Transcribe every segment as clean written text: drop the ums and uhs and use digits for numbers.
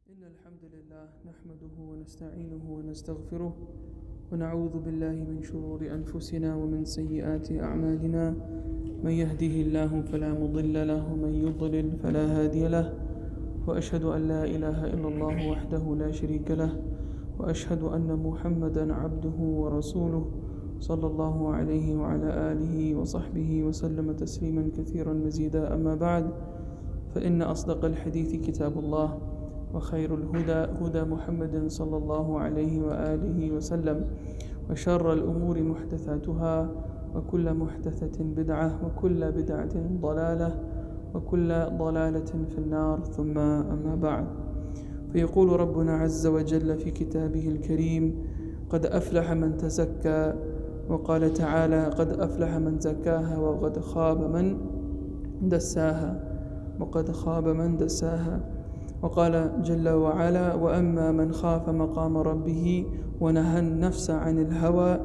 إن الحمد لله نحمده ونستعينه ونستغفره ونعوذ بالله من شرور أنفسنا ومن سيئات أعمالنا من يهده الله فلا مضل له ومن يضلل فلا هادي له وأشهد أن لا إله إلا الله وحده لا شريك له وأشهد أن محمدا عبده ورسوله صلى الله عليه وعلى آله وصحبه وسلم تسليما كثيرا مزيدا. أما بعد، فإن أصدق الحديث كتاب الله وخير الهدى هدى محمد صلى الله عليه وآله وسلم وشر الأمور محدثاتها وكل محدثة بدعة وكل بدعة ضلالة وكل ضلالة في النار. ثم أما بعد، فيقول ربنا عز وجل في كتابه الكريم: قد أفلح من تزكى. وقال تعالى: قد أفلح من زكاها وقد خاب من دساها وقد خاب من دساها. وقال جل وعلا: وأما من خاف مقام ربه ونهى النفس عن الهوى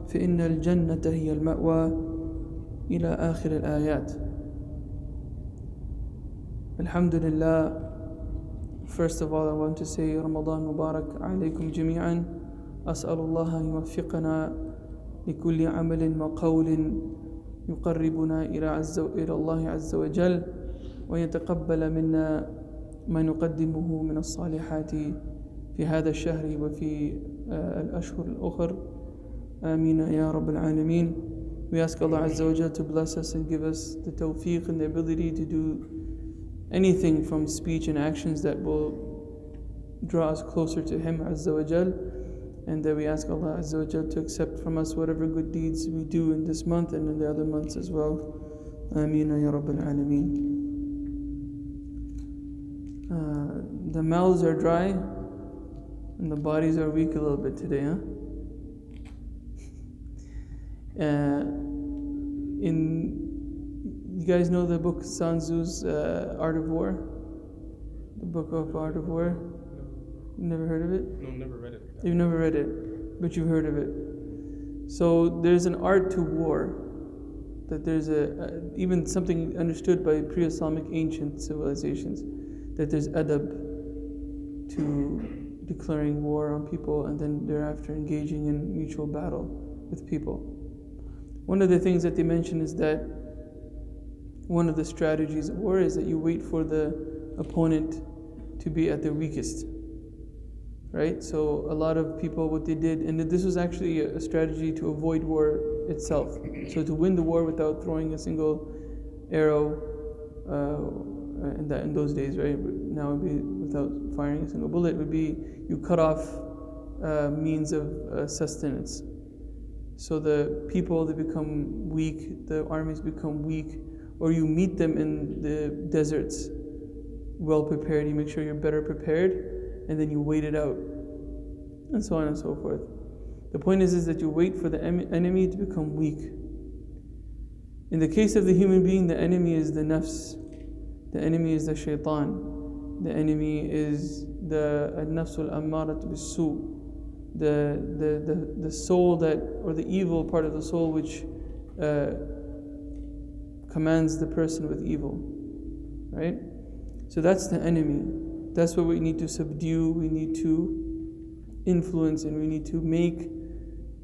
فإن الجنة هي المأوى، إلى آخر الآيات. Alhamdulillah. First of all, I want to say Ramadan Mubarak alaykum jami'an. أسأل الله أن يوفقنا لكل عمل وقول يقربنا إلى الله عز وجل ويتقبل منا ما نقدمه من الصالحات في هذا الشهر وفي الأشهر الأخر. آمين يا رب العالمين. We ask Allah Azza wa Jal to bless us and give us the tawfiq and the ability to do anything from speech and actions that will draw us closer to Him Azza wa Jal, and that we ask Allah Azza wa Jal to accept from us whatever good deeds we do in this month and in the other months as well. Ameen ya Rabbil Alameen. The mouths are dry and the bodies are weak a little bit today, huh? You guys know the book Sun Tzu's Art of War? The book of Art of War? You never heard of it? No, never read it. You've never read it, but you've heard of it. So there's an art to war, that there's even something understood by pre-Islamic ancient civilizations, that there's adab to declaring war on people and then thereafter engaging in mutual battle with people. One of the things that they mention is that one of the strategies of war is that you wait for the opponent to be at their weakest. Right? So a lot of people, what they did, and this was actually a strategy to avoid war itself. So to win the war without throwing a single arrow, in those days, right? Now it would be without firing a single bullet, would be you cut off means of sustenance. So the people, they become weak, the armies become weak, or you meet them in the deserts well prepared. You make sure you're better prepared, and then you wait it out, and so on and so forth. The point is that you wait for the enemy to become weak. In the case of the human being, the enemy is the nafs, the enemy is the shaitan, the enemy is the nafs al-ammarat bis-su, the soul that, or the evil part of the soul which commands the person with evil, right? So that's the enemy. That's what we need to subdue, we need to influence, and we need to make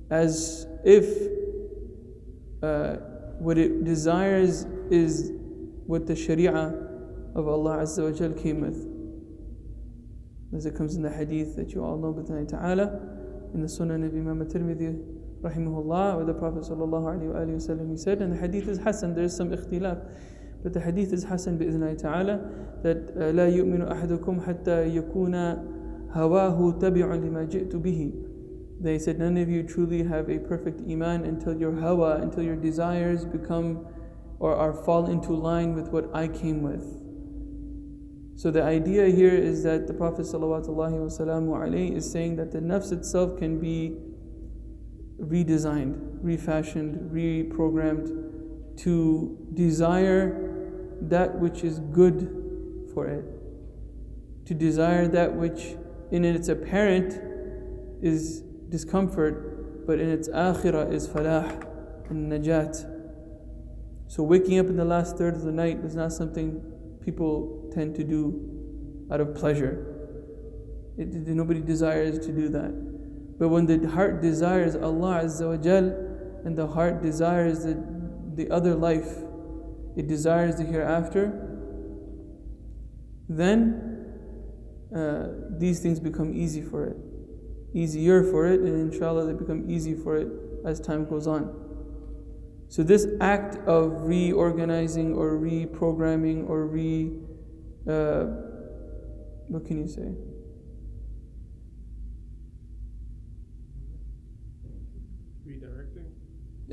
as if what it desires is what the Sharia of Allah Azza wa Jal came with. As it comes in the hadith that you all know, b'idhni ta'ala, in the Sunan of Imam At-Tirmidhi rahimahullah, where the Prophet sallallahu alayhi wa sallam, he said, and the hadith is hasan, there is some ikhtilaf, but the hadith is hasan بإذن تعالى, that لا يؤمن أحدكم حتى يكون هواه تبع لما جئت به. They said, none of you truly have a perfect iman until your hawa, until your desires become or fall into line with what I came with. So the idea here is that the Prophet sallallahu alaihi is saying that the nafs itself can be redesigned, refashioned, reprogrammed to desire that which is good for it, to desire that which in its apparent is discomfort, but in its akhirah is falah and najat. So waking up in the last third of the night is not something people tend to do out of pleasure. Nobody desires to do that. But when the heart desires Allah Azza wa Jal, and the heart desires the other life, it desires the hereafter, then these things become easier for it, and inshallah they become easy for it as time goes on. So this act of reorganizing or reprogramming or what can you say?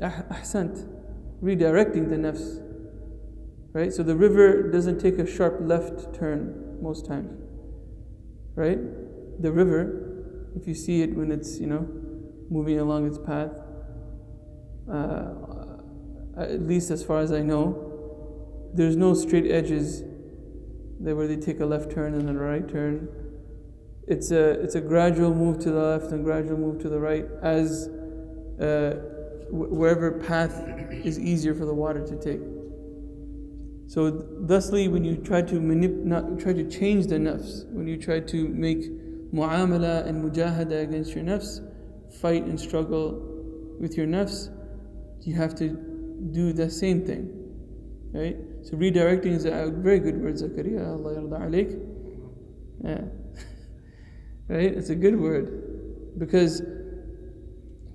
Ahsant. Redirecting the nafs. Right? So the river doesn't take a sharp left turn most times. Right? The river, if you see it when it's, moving along its path, at least as far as I know, there's no straight edges there where they take a left turn and then a right turn. It's a gradual move to the left and gradual move to the right as wherever path is easier for the water to take. So thusly, when you try to change the nafs, when you try to make mu'amala and mujahada against your nafs, fight and struggle with your nafs, you have to do the same thing, right? So redirecting is a very good word, Zakaria. Allah yarda alayk. Yeah. Right? It's a good word because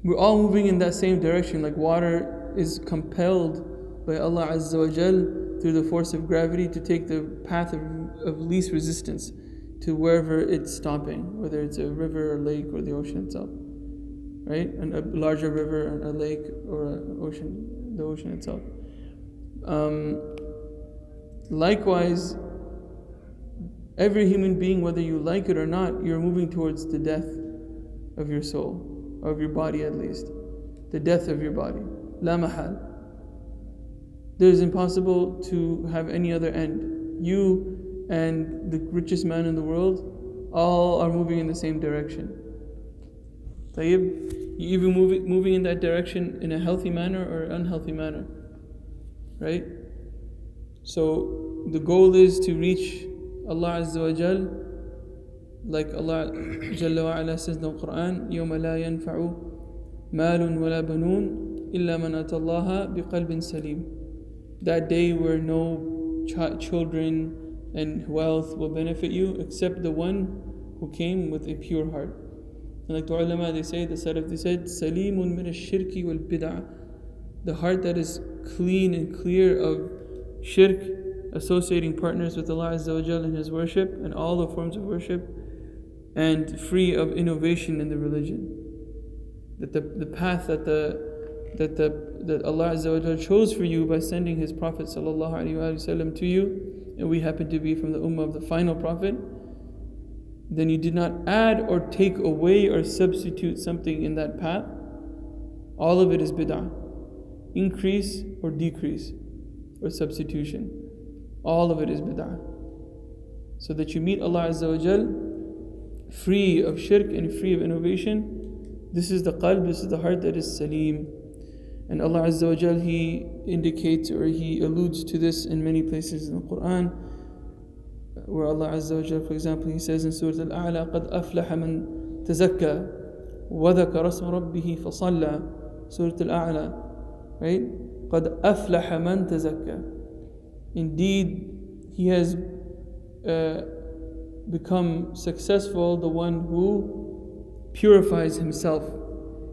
we're all moving in that same direction. Like water is compelled by Allah Azza wa Jal through the force of gravity to take the path of least resistance to wherever it's stopping, whether it's a river or lake or the ocean itself, right? And a larger river, a lake, or the ocean itself. Likewise, every human being, whether you like it or not, you're moving towards the death of your soul, or of your body at least. The death of your body. La mahal. It is impossible to have any other end. You and the richest man in the world all are moving in the same direction. Tayyib, you even moving in that direction in a healthy manner or unhealthy manner. Right? So the goal is to reach Allah Azza wa Jal, like Allah Jalla wa Ala says in the Quran, يَوْمَ لَا يَنْفَعُ مَالٌ وَلَا بَنُونَ إِلَّا مَنْ أَتَى اللَّهَ بِقَلْبٍ سَلِيمٍ. That day where no children and wealth will benefit you except the one who came with a pure heart. And like the ulama, the Salaf, they said, سَلِيمٌ مِنَ الشِّرْكِ وَالْبِدْعَةِ. The heart that is clean and clear of shirk, associating partners with Allah Azza wa Jal in His worship and all the forms of worship, and free of innovation in the religion. That the path that Allah Azza wa Jal chose for you by sending His Prophet sallallahu alaihi wasallam to you, and we happen to be from the ummah of the final Prophet, then you did not add or take away or substitute something in that path. All of it is bid'ah. Increase or decrease or substitution. All of it is bid'ah. So that you meet Allah Azza wa Jal free of shirk and free of innovation. This is the qalb, this is the heart that is salim. And Allah Azza wa Jal, He indicates or He alludes to this in many places in the Quran, where Allah Azza wa Jal, for example, He says in Surah Al-A'la, قَدْ أَفْلَحَ مَنْ تَزَكَّى وَذَكَرَ اسْمَ رَبِّهِ فَصَلَّى. Surah Al-A'la, right? قَدْ أَفْلَحَ مَنْ تَزَكَّى. Indeed, he has become successful, the one who purifies himself.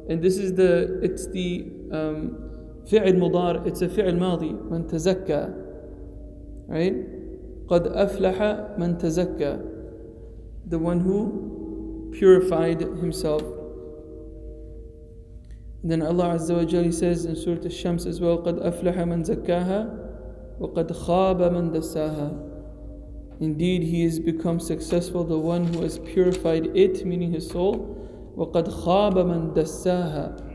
And this is it's the fi'l mudar, it's a fi'l madi, man tazakka, right? قَدْ أَفْلَحَ مَنْ تَزَكَّى. The one who purified himself. And then Allah Azza wa Jalla says in Surah Al-Shams as well, قَدْ أَفْلَحَ مَنْ زَكَّاهَا وَقَدْ خَابَ مَنْ دَسَّاهَا. Indeed, he has become successful, the one who has purified it, meaning his soul. وَقَدْ خَابَ مَنْ دَسَّاهَا.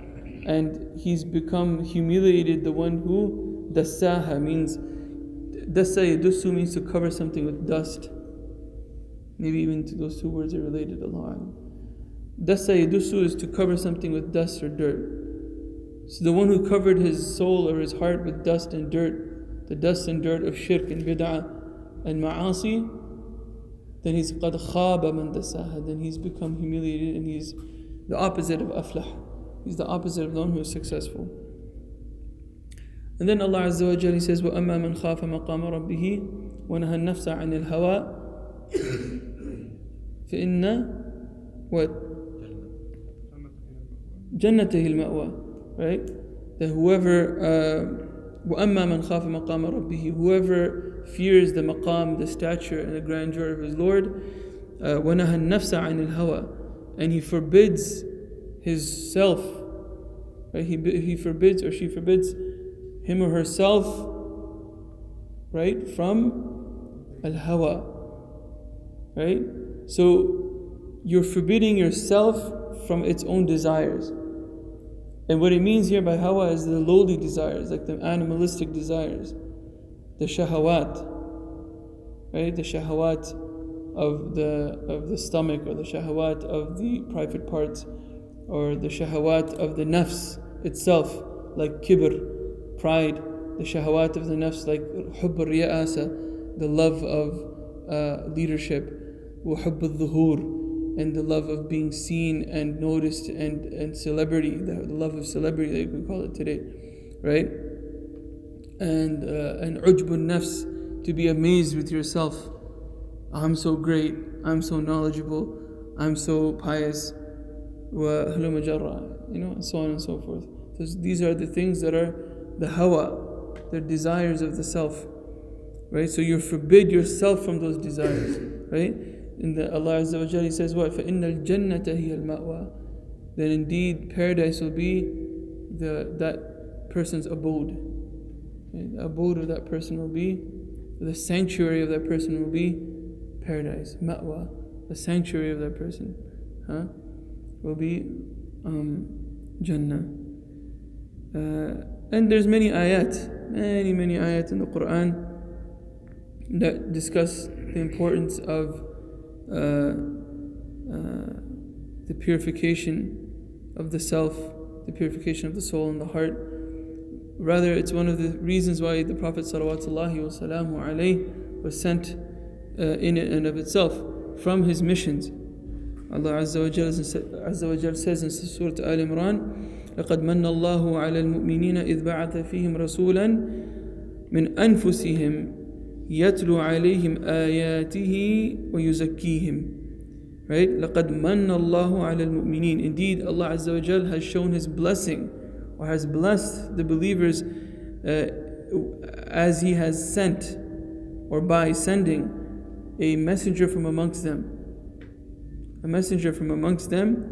And he's become humiliated, the one who dassaha means, dassa yadussu means to cover something with dust. Maybe even those two words are related, Allah. Dassa yadussu is to cover something with dust or dirt. So the one who covered his soul or his heart with dust and dirt, the dust and dirt of shirk and bid'ah and ma'asi, then he's قَدْ خَابَ مَنْ دَسَّاهَا, then he's become humiliated, and he's the opposite of aflah. He's the opposite of the one who is successful. And then Allah Azza wa Jalla, He says, وَأَمَّا مَنْ خَافَ مَقَامَ رَبِّهِ وَنَهَى النَّفْسَ عَنِ الْهَوَىٰ فَإِنَّ what? جَنَّتِهِ الْمَأْوَىٰ. Right? That whoever وَأَمَّا مَنْ خَافَ مَقَامَ رَبِّهِ, whoever fears the maqam, the stature and the grandeur of his Lord, وَنَهَى النَّفْسَ عَنِ الْهَوَىٰ, and he forbids his self, right? He forbids, or she forbids him or herself, right, from al-hawa, right? So you're forbidding yourself from its own desires. And what it means here by hawa is the lowly desires, like the animalistic desires, the shahawat, right? The shahawat of the stomach, or the shahawat of the private parts, or the shahawat of the nafs itself, like kibr, pride, the shahawat of the nafs, like hubb al-riyasa, the love of leadership, wa hubb al-dhuhur, and the love of being seen and noticed, and celebrity, the love of celebrity that we call it today, right? And ujb al-nafs, to be amazed with yourself. I'm so great, I'm so knowledgeable, I'm so pious, wa halumma jarra, and so on and so forth. So these are the things that are the hawa, the desires of the self, right? So you forbid yourself from those desires, right? And Allah Azza wa Jalla says what? فَإِنَّ الْجَنَّةَ هِيَ الْمَأْوَىٰ, then indeed paradise will be that person's abode. The abode of that person will be, the sanctuary of that person will be paradise. Ma'wa, the sanctuary of that person, will be Jannah. And there's many ayat in the Quran that discuss the importance of the purification of the self, the purification of the soul and the heart. Rather, it's one of the reasons why the Prophet ﷺ was sent in and of itself from his missions. Allah Azza wa Jalla says in Surah Al Imran, لَقَدْ مَنَّ اللَّهُ عَلَى الْمُؤْمِنِينَ إِذْ بَعَثَ فِيهِمْ رَسُولًا مِنْ أَنفُسِهِمْ يَتْلُو عَلَيْهِمْ آيَاتِهِ وَيُزَكِّيهِمْ. Right? لَقَدْ مَنَّ اللَّهُ عَلَى الْمُؤْمِنِينَ. Indeed, Allah Azza wa Jalla has shown His blessing, or has blessed the believers as He has sent, or by sending a messenger from amongst them. A messenger from amongst them.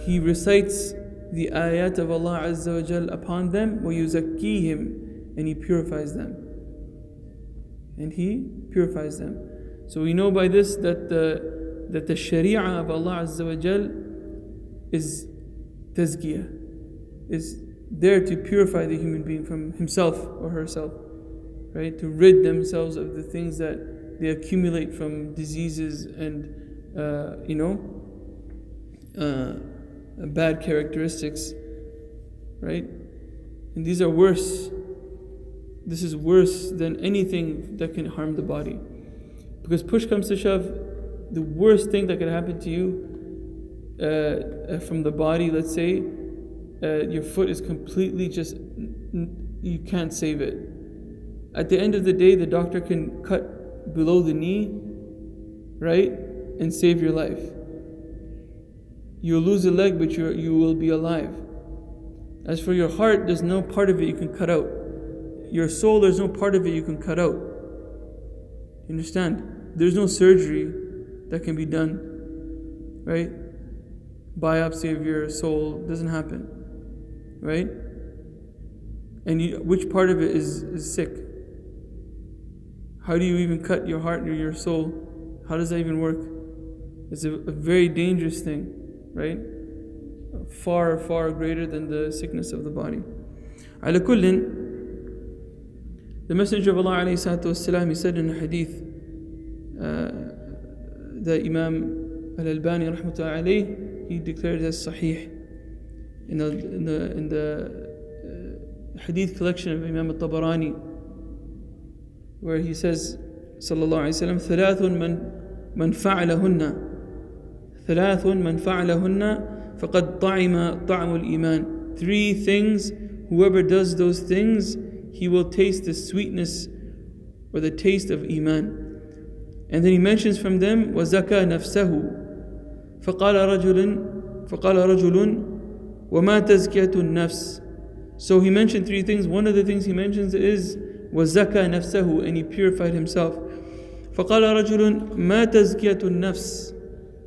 He recites the ayat of Allah Azza wa Jal upon them, وَيُزَكِّيهِمْ, and He purifies them. So we know by this that the sharia of Allah Azza wa Jal is Tazkiyah, is there to purify the human being from himself or herself, right? To rid themselves of the things that they accumulate from diseases and bad characteristics, right? And these are worse. This is worse than anything that can harm the body. Because push comes to shove, the worst thing that could happen to you from the body, let's say, your foot is completely just, you can't save it. At the end of the day, the doctor can cut below the knee, right, and save your life. You'll lose a leg, but you will be alive. As for your heart, there's no part of it you can cut out. Your soul, there's no part of it you can cut out. You understand? There's no surgery that can be done, right? Biopsy of your soul doesn't happen, right? And which part of it is sick? How do you even cut your heart or your soul? How does that even work? It's a very dangerous thing, right? Far, far greater than the sickness of the body. Ala kullin, the Messenger of Allah alayhi salatu wasalam, he said in a hadith, the Imam Al-Albani rahmatullahi alayhi, he declared as sahih in the hadith collection of Imam Al-Tabarani, where he says sallallahu alayhi wa sallam, ثلاث من فعلهن فقد طعم الإيمان. 3 things, whoever does those things, he will taste the sweetness or the taste of Iman. And then he mentions from them, وَزَكَى نَفْسَهُ فَقَالَ رَجُلٌ وَمَا تَزْكِيَةُ النَّفْس. So he mentioned 3 things. One of the things he mentions is وَزَكَى نَفْسَهُ, and he purified himself. فَقَالَ رَجُلٌ مَا تَزْكِيَةُ النَّفْس.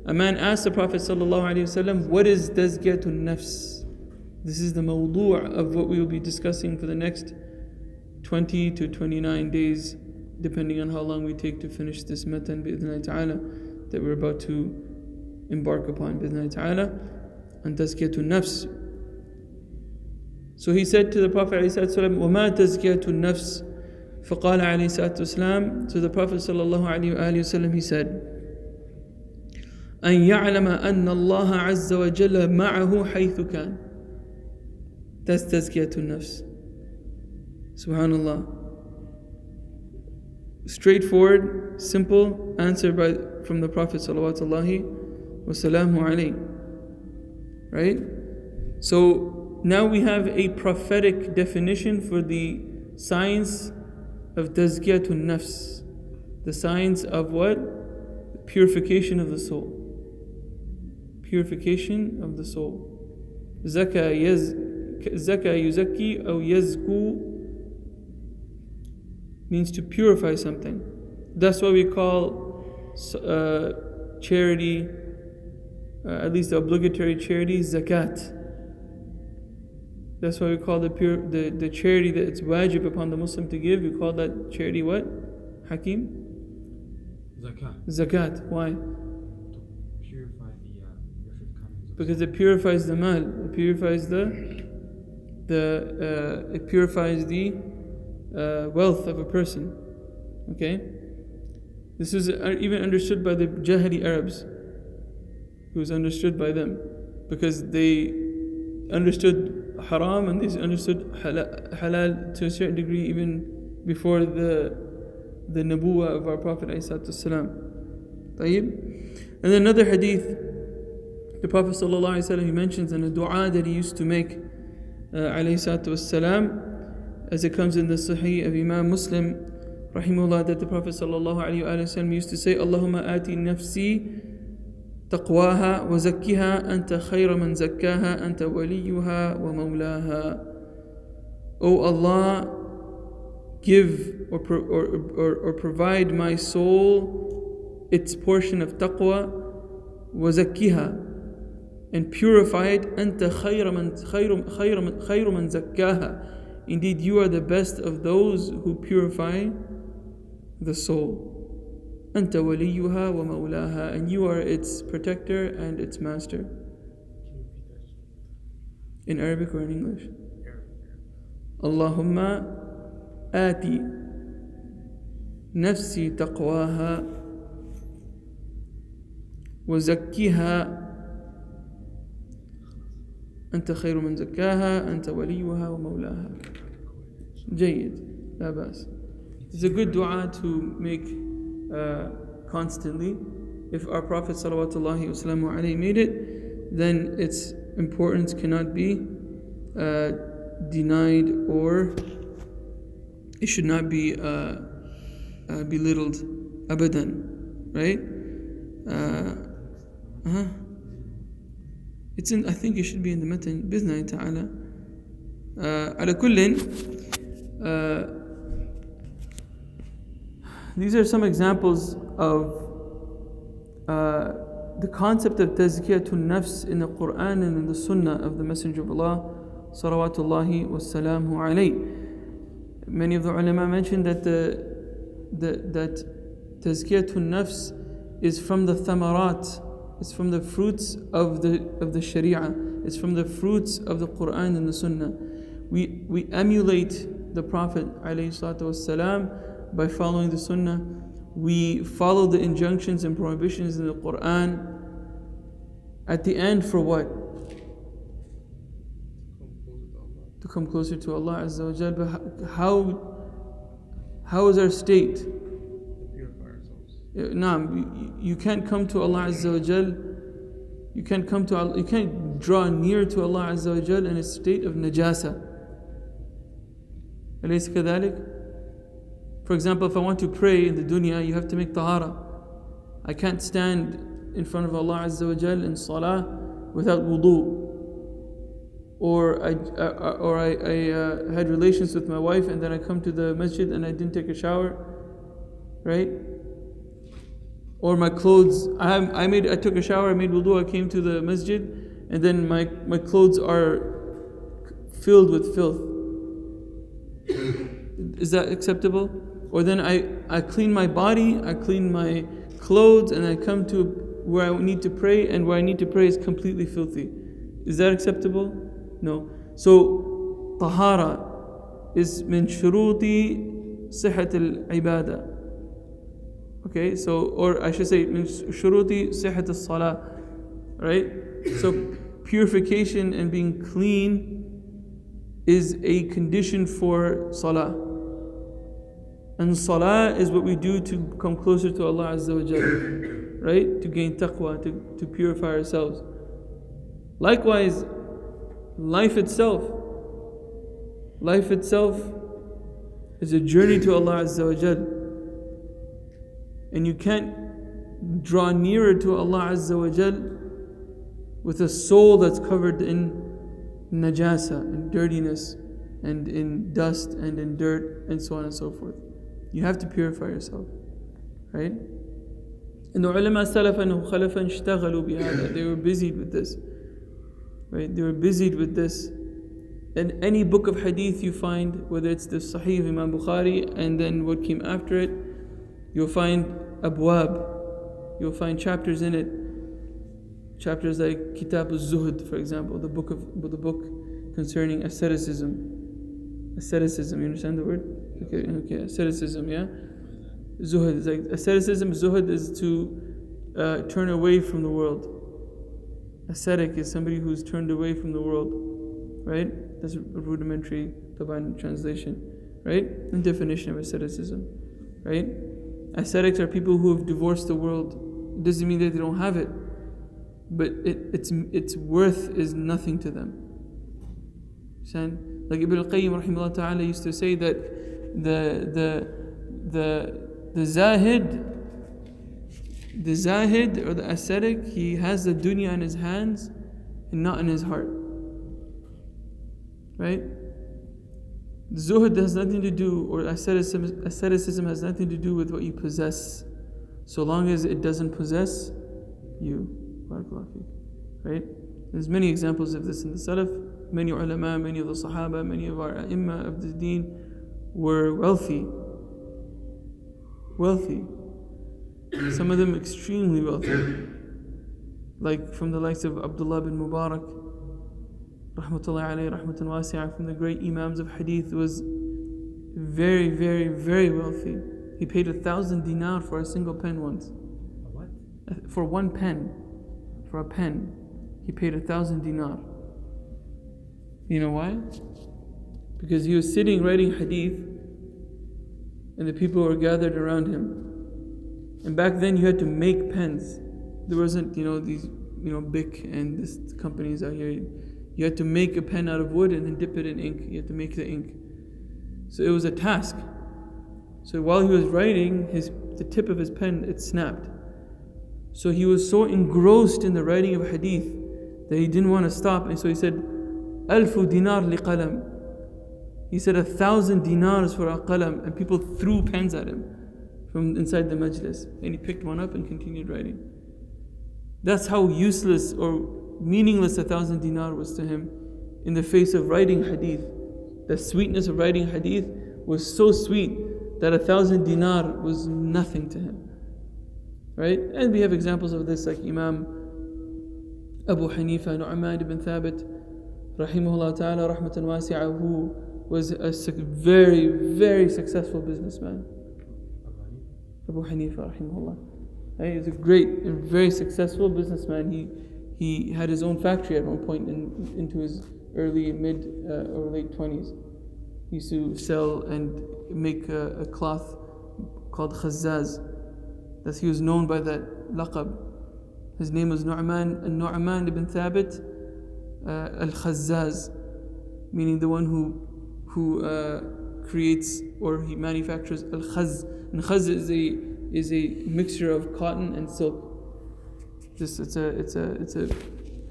A man asked the Prophet ﷺ, what is Tazkiyyatin-Nafs? This is the mawdu' of what we will be discussing for the next 20 to 29 days, depending on how long we take to finish this matan bi'idhnillahi ta'ala that we're about to embark upon bi'idhnillahi ta'ala, on Tazkiyyatin-Nafs. So he said to the Prophet ﷺ, وَمَا تَزْكِيَةُ-النَّفْس. فَقَالَ عَلَيْهِ الصَّلَاةُ وَالسَّلَامُ. To the Prophet ﷺ, he said, أن يعلم أن الله عز وجل معه حيث كان. That's Tazkiyyatin-Nafs. Subhanallah. Straightforward, simple answer from the Prophet sallallahu wasallam alayhi. Right? So now we have a prophetic definition for the science of Tazkiyyatin-Nafs. The science of what? Purification of the soul. Purification of the soul. Zaka yuzaki or yazku means to purify something. That's why we call charity, at least the obligatory charity, zakat. That's why we call the charity that it's wajib upon the Muslim to give. We call that charity what? Hakim? Zakat. Why? Because it purifies the mal, it purifies it purifies the wealth of a person. Okay, this is even understood by the Jahili Arabs. It was understood by them because they understood haram and they understood halal to a certain degree even before the nabuwa of our Prophet ﷺ. طيب. And then another hadith, the Prophet ﷺ, he mentions in a dua that he used to make ﷺ, as it comes in the Sahih of Imam Muslim rahimahullah, that the Prophet ﷺ used to say, Allahumma ati nafsi taqwaha wa zakkiha anta khayra man zakkaha anta waliyuha wa mawlaha. O Allah, give or provide my soul its portion of taqwa, wa zakkiha, and purify it. Anta khayra man zakkaha. Indeed, you are the best of those who purify the soul. Anta waliyuha wa mawlaha, and you are its protector and its master. In Arabic or in English? Allahumma ati nafsi taqwaha wa zakkiha أنت خير من زكاها أنت وليها ومولاها. جيد, لا بأس. It's a good dua to make constantly. If our Prophet sallallahu alaihi wasallam made it, then its importance cannot be denied, or it should not be belittled abadan. Right? I think it should be in the matan بإذن تعالى. على كل, these are some examples of the concept of Tazkiyyatin-Nafs in the Quran and in the Sunnah of the Messenger of Allah salawatullahi wassalamu alayhi. Many of the ulama mentioned that that Tazkiyyatin-Nafs is from the thamarat. It's from the fruits of the Sharia. It's from the fruits of the Quran and the Sunnah. We emulate the Prophet ﷺ by following the Sunnah. We follow the injunctions and prohibitions in the Quran. At the end, for what? To come closer to Allah Azza wa Jal. But how is our state? You can't come to Allah Azza wa Jal. You can't draw near to Allah Azza wa Jal in a state of najasa. أليس كذلك? For example, if I want to pray in the dunya, you have to make tahara. I can't stand in front of Allah Azza wa Jal in salah without wudu. Or I had relations with my wife and then I come to the masjid and I didn't take a shower, right? Or my clothes, I took a shower, I made wudu, I came to the masjid, and then my clothes are filled with filth. Is that acceptable? Or then I clean my body, I clean my clothes, and I come to where I need to pray, and where I need to pray is completely filthy. Is that acceptable? No. So, tahara is min shuruti sihat al-ibadah. Okay, so, or I should say, min shuruti sihat al-salah. Right? So, purification and being clean is a condition for salah. And salah is what we do to come closer to Allah Azza wa Jalla, right? To gain taqwa, to purify ourselves. Likewise, life itself is a journey to Allah Azza wa Jalla. And you can't draw nearer to Allah Azza wa Jalla with a soul that's covered in najasa and dirtiness and in dust and in dirt and so on and so forth. You have to purify yourself, right? And the ulama salafan wa khalafan ishtaghalu bihada. They were busied with this, right? They were busied with this. And any book of hadith you find, whether it's the Sahih of Imam Bukhari and then what came after it, you'll find abwab, you'll find chapters in it. Chapters like Kitab al-Zuhd, for example, the book concerning asceticism. Asceticism, you understand the word? Okay, asceticism, yeah? Zuhd is like asceticism. Zuhd is to turn away from the world. Ascetic is somebody who's turned away from the world, right? That's a rudimentary Taban translation, right? And definition of asceticism, right? Ascetics are people who have divorced the world. It doesn't mean that they don't have it, but its worth is nothing to them. Like Ibn al-Qayyim rahimahullah ta'ala used to say that the zahid or the ascetic, he has the dunya in his hands and not in his heart, right? Zuhud has nothing to do, or asceticism has nothing to do with what you possess, so long as it doesn't possess you. Right? There's many examples of this in the Salaf. Many ulama, many of the Sahaba, many of our A'imma of the Deen were wealthy. Some of them extremely wealthy. Like from the likes of Abdullah bin Mubarak, rahmatullahi alayhi, rahmatan wasi'ah, from the great Imams of Hadith, was very, very, very wealthy. He paid 1,000 dinar for a single pen once. What? For one pen. For a pen, he paid 1,000 dinar. You know why? Because he was sitting writing hadith and the people were gathered around him. And back then you had to make pens. There wasn't, these, Bic and these companies out here. You had to make a pen out of wood and then dip it in ink. You had to make the ink. So it was a task. So while he was writing, the tip of his pen, it snapped. So he was so engrossed in the writing of hadith that he didn't want to stop. And so he said, 1,000 dinar li qalam. He said 1,000 dinars for a qalam. And people threw pens at him from inside the majlis. And he picked one up and continued writing. That's how useless or meaningless 1,000 dinar was to him in the face of writing hadith. The sweetness of writing hadith was so sweet that 1,000 dinar was nothing to him. Right? And we have examples of this like Imam Abu Hanifa, Nu'man ibn Thabit, rahimahullah ta'ala, rahmatan wasi'ah, who was a very, very successful businessman. Abu Hanifa, rahimahullah. Right? He was a great and very successful businessman. He had his own factory at one point into his early, mid, or late 20s. He used to sell and make a cloth called khazaz. that he was known by that laqab. His name was Nu'man ibn Thabit al-Khazzaz, meaning the one who creates or he manufactures al-Khaz. And Khaz is a mixture of cotton and silk. It's a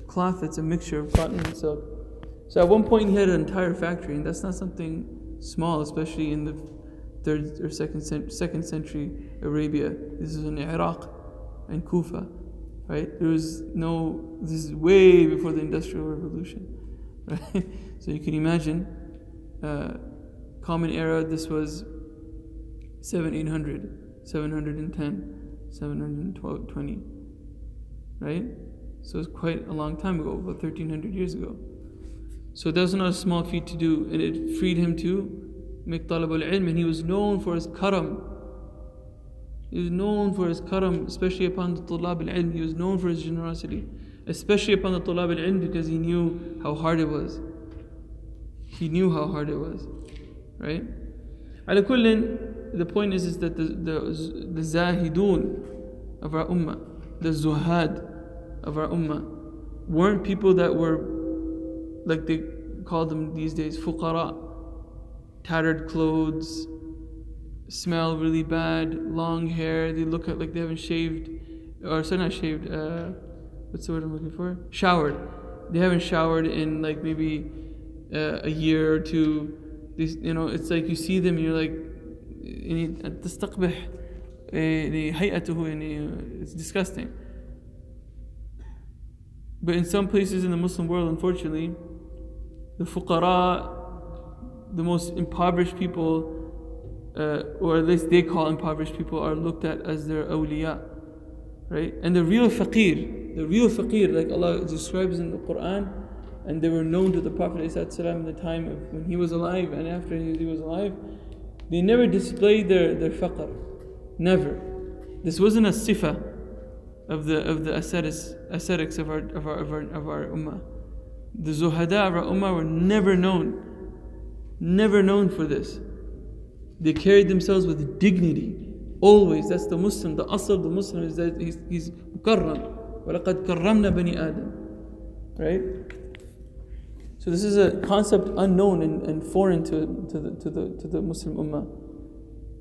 cloth that's a mixture of cotton and silk. So at one point he had an entire factory, and that's not something small, especially in the 3rd or 2nd century Arabia. This is in Iraq and Kufa, right? This is way before the Industrial Revolution, right? So you can imagine, Common Era, this was 700, 710, 720, right? So it's quite a long time ago, about 1300 years ago. So that was not a small feat to do, and it freed him to make talab al-ilm, and he was known for his karam. He was known for his karam, especially upon the tulab al-ilm. He was known for his generosity, especially upon the tulab al-ilm, because he knew how hard it was. He knew how hard it was, right? Ala kullin, the point is that the zahidun of our ummah, the zuhad of our ummah, weren't people that were, like they call them these days, fuqara, tattered clothes, smell really bad, long hair, they look like they haven't shaved, or sorry, not shaved, what's the word I'm looking for? Showered. They haven't showered in like maybe a year or two. These, it's like you see them and you're like, تستقبح هيئته, it's disgusting. But in some places in the Muslim world, unfortunately, the fuqara, the most impoverished people, or at least they call impoverished people, are looked at as their awliya, right? And the real faqir, like Allah describes in the Quran, and they were known to the Prophet ﷺ in the time of when he was alive and after he was alive, they never displayed their faqr, never. This wasn't a sifa of the ascetics of our ummah. The zuhada of our ummah were never known for this. They carried themselves with dignity, always. That's the Muslim. The asl of the Muslim is that he's mukarram. وَلَقَدْ كَرَّمْنَا بَنِي آدَمَ. Right? So this is a concept unknown and foreign to the Muslim ummah.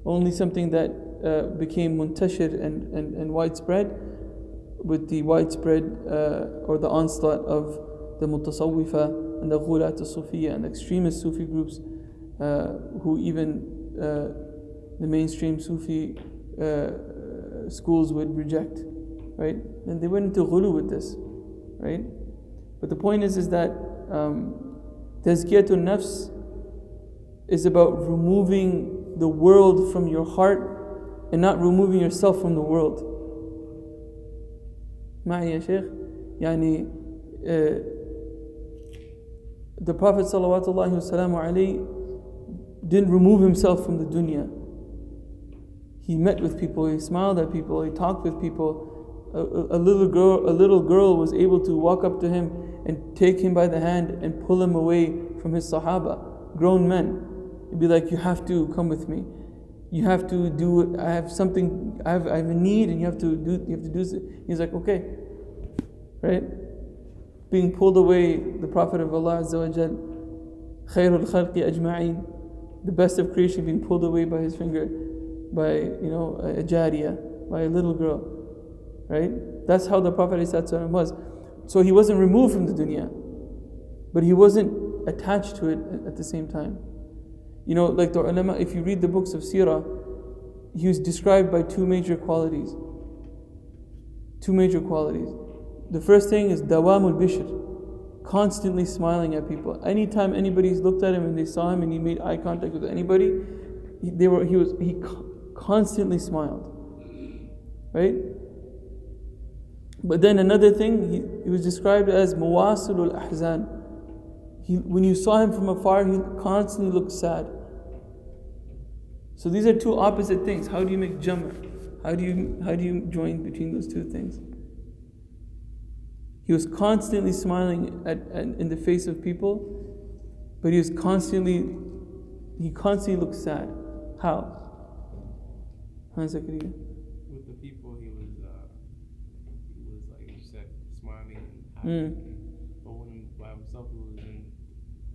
Only something that became muntashir and widespread with the widespread or the onslaught of the mutasawwifa and the ghulat al-Sufiyya and the extremist Sufi groups, who even the mainstream Sufi schools would reject, right? And they went into ghulu with this, right? But the point is that Tazkiyyatin-Nafs is about removing the world from your heart and not removing yourself from the world. معي يا شيخ؟ يعني the Prophet ﷺ didn't remove himself from the dunya. He met with people, he smiled at people, he talked with people. A little girl was able to walk up to him and take him by the hand and pull him away from his sahaba, grown men. He'd be like, you have to come with me. You have to do it. I have something, I have a need, and you have to do this. He's like, okay. Right? Being pulled away, the Prophet of Allah Azza wa Jal, خير الخلق أجمعين, the best of creation, being pulled away by his finger, by a jariyah, by a little girl. Right? That's how the Prophet ﷺ was. So he wasn't removed from the dunya, but he wasn't attached to it at the same time. Like the ulama, if you read the books of seerah, he was described by two major qualities. The first thing is dawamul bishr, constantly smiling at people. Anytime anybody looked at him and they saw him and he made eye contact with anybody, he constantly smiled. Right? But then another thing, he was described as mawasilul ahzan. When you saw him from afar, he constantly looked sad. So these are two opposite things. How do you make jam'? How do you join between those two things? He was constantly smiling in the face of people, but he constantly looked sad. How? With the people But when by himself, he was in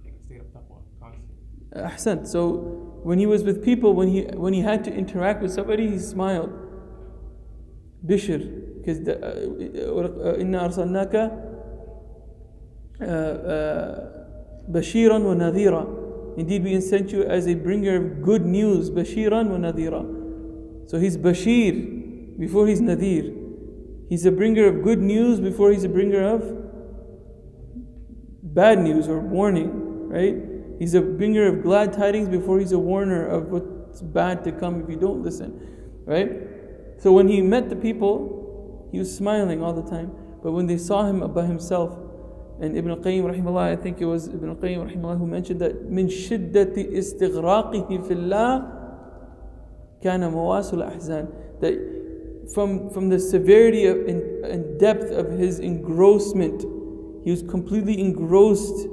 like a state of taqwa, constantly. Ahsan. So when he was with people, when he had to interact with somebody, he smiled. Bishr, because inna arsalnaka bashiran wa nadhira. Indeed, we sent you as a bringer of good news, bashiran wa nadhira. So he's bashir before he's nadhir. He's a bringer of good news before he's a bringer of bad news or warning, right? He's a bringer of glad tidings before he's a warner of what's bad to come if you don't listen, right? So when he met the people, he was smiling all the time. But when they saw him by himself, and Ibn Qayyim rahimahullah, I think it was Ibn Qayyim rahimahullah who mentioned that من شدة استغراقه في الله كان مواصل الأحزان, that from the severity of, and depth of his engrossment, he was completely engrossed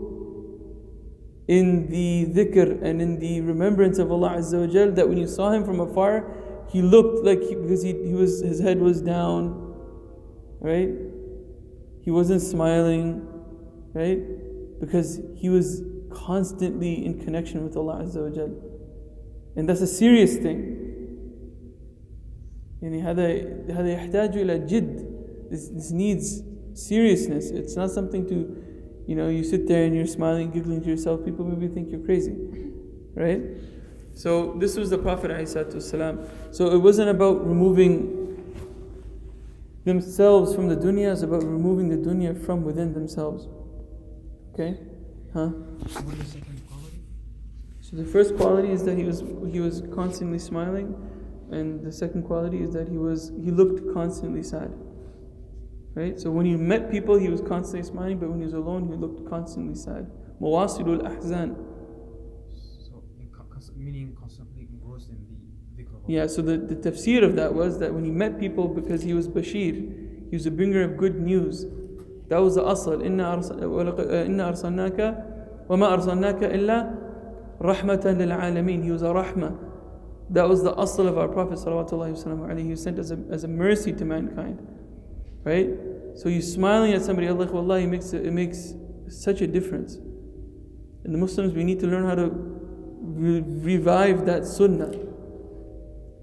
in the dhikr and in the remembrance of Allah Azza wa Jal, that when you saw him from afar, he looked like because his head was down, right? He wasn't smiling, right? Because he was constantly in connection with Allah Azza wa Jal. And that's a serious thing. يعني هذا يحتاج إلى جد. This needs seriousness. It's not something to, you sit there and you're smiling, giggling to yourself. People maybe think you're crazy, right? So this was the Prophet ﷺ. So it wasn't about removing themselves from the dunya, it's about removing the dunya from within themselves. Okay? What is the second quality? So the first quality is that he was constantly smiling, and the second quality is that he looked constantly sad. Right? So when he met people, he was constantly smiling, but when he was alone, he looked constantly sad. Mawasilul ahzan. So meaning constantly engrossed in the dhikr of Allah. Yeah, so the tafsir of that was that when he met people, because he was bashir, he was a bringer of good news. That was the asl. Inna arsalnaka wa ma arsalnaka illa rahmatan lil alameen. He was a rahmah. That was the asl of our Prophet sallallahu alaihi wasallam. He was sent as a mercy to mankind. Right? So you smiling at somebody, Allah wallahi, it makes such a difference. And the Muslims, we need to learn how to revive that sunnah.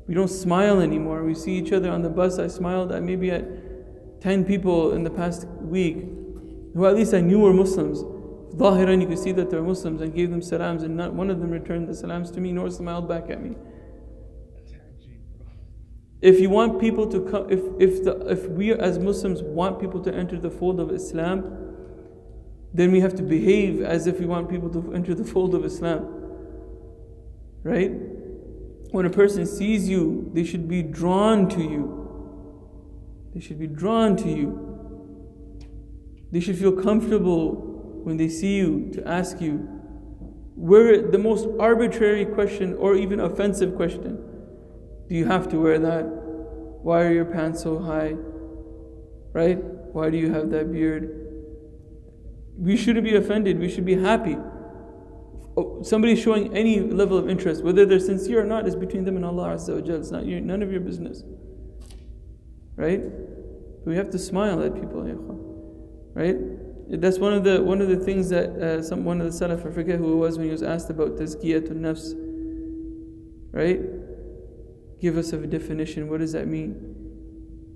We don't smile anymore. We see each other on the bus. I smiled at maybe at 10 people in the past week who at least I knew were Muslims. Zahiran, you could see that they're Muslims, and gave them salams, and not one of them returned the salams to me nor smiled back at me. If you want people to come, if we as Muslims want people to enter the fold of Islam, then we have to behave as if we want people to enter the fold of Islam. Right? When a person sees you, they should be drawn to you. They should be drawn to you. They should feel comfortable when they see you to ask you, where the most arbitrary question or even offensive question. Do you have to wear that? Why are your pants so high? Right? Why do you have that beard? We shouldn't be offended. We should be happy. Somebody showing any level of interest, whether they're sincere or not, is between them and Allah Azza wa Jal. It's not none of your business. Right? We have to smile at people. Right? That's one of the things that one of the Salaf, I forget who it was, when he was asked about Tazkiyyatin-Nafs. Right? Give us a definition. What does that mean?